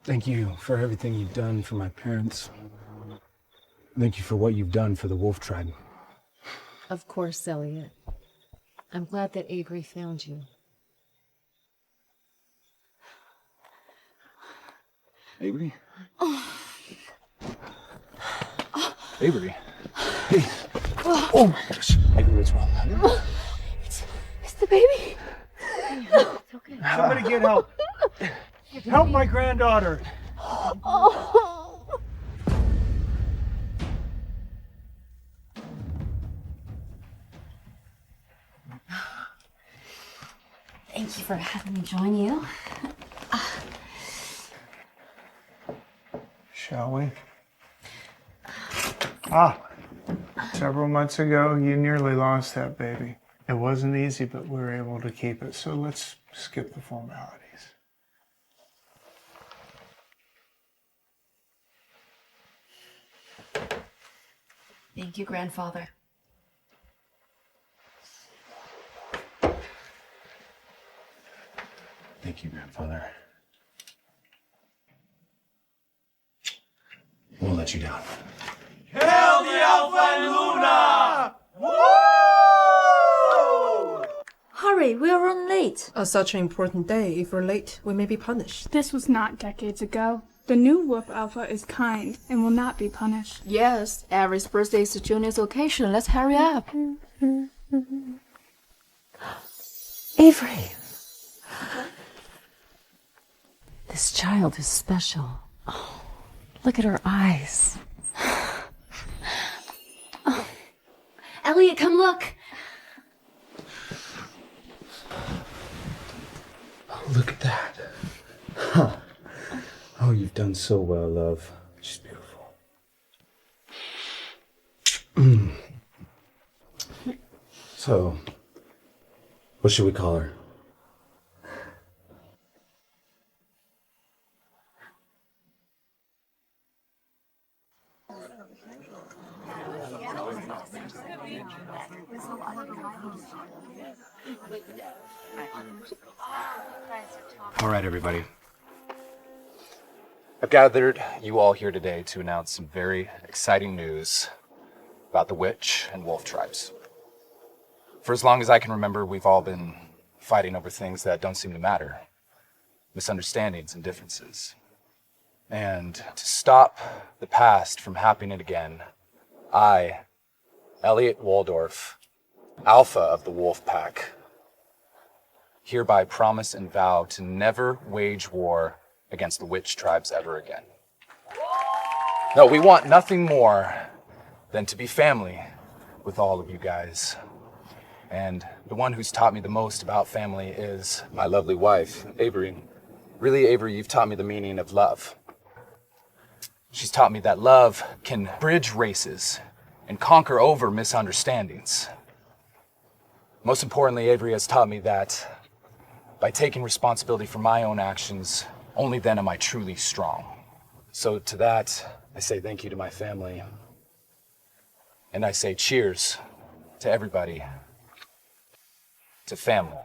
Thank you for everything you've done for my parents. Thank you for what you've done for the wolf tribe. Of course, Elliot. I'm glad that Avery found you. Avery? Avery? Hey. Oh my gosh. Avery, what's wrong? It's the baby. No, it's okay. Somebody get help. Help my granddaughter. Oh. Thank you for having me join you. Shall we? Several months ago, you nearly lost that baby. It wasn't easy, but we were able to keep it. So let's skip the formalities. Thank you, grandfather. Thank you, grandfather. We'll let you down. Hail the Alpha and Luna! Woo! Hurry, we are run late. On such an important day, if we're late, we may be punished. This was not decades ago. The new Wolf Alpha is kind and will not be punished. Yes, Avery's birthday is the Junior's occasion. Let's hurry up. Avery! This child is special. Oh, look at her eyes. Oh. Elliot, come look. Oh, look at that. You've done so well, love. She's beautiful. So, what should we call her? All right, everybody. I've gathered you all here today to announce some very exciting news about the witch and wolf tribes. For as long as I can remember, we've all been fighting over things that don't seem to matter. Misunderstandings and differences. And to stop the past from happening again, I, Elliot Waldorf, Alpha of the Wolf Pack, hereby promise and vow to never wage war against the witch tribes ever again. No, we want nothing more than to be family with all of you guys. And the one who's taught me the most about family is my lovely wife, Avery. Really, Avery, you've taught me the meaning of love. She's taught me that love can bridge races and conquer over misunderstandings. Most importantly, Avery has taught me that by taking responsibility for my own actions, only then am I truly strong. So to that, I say thank you to my family. And I say cheers to everybody, to family.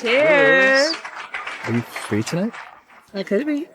Cheers. Are you free tonight? I could be.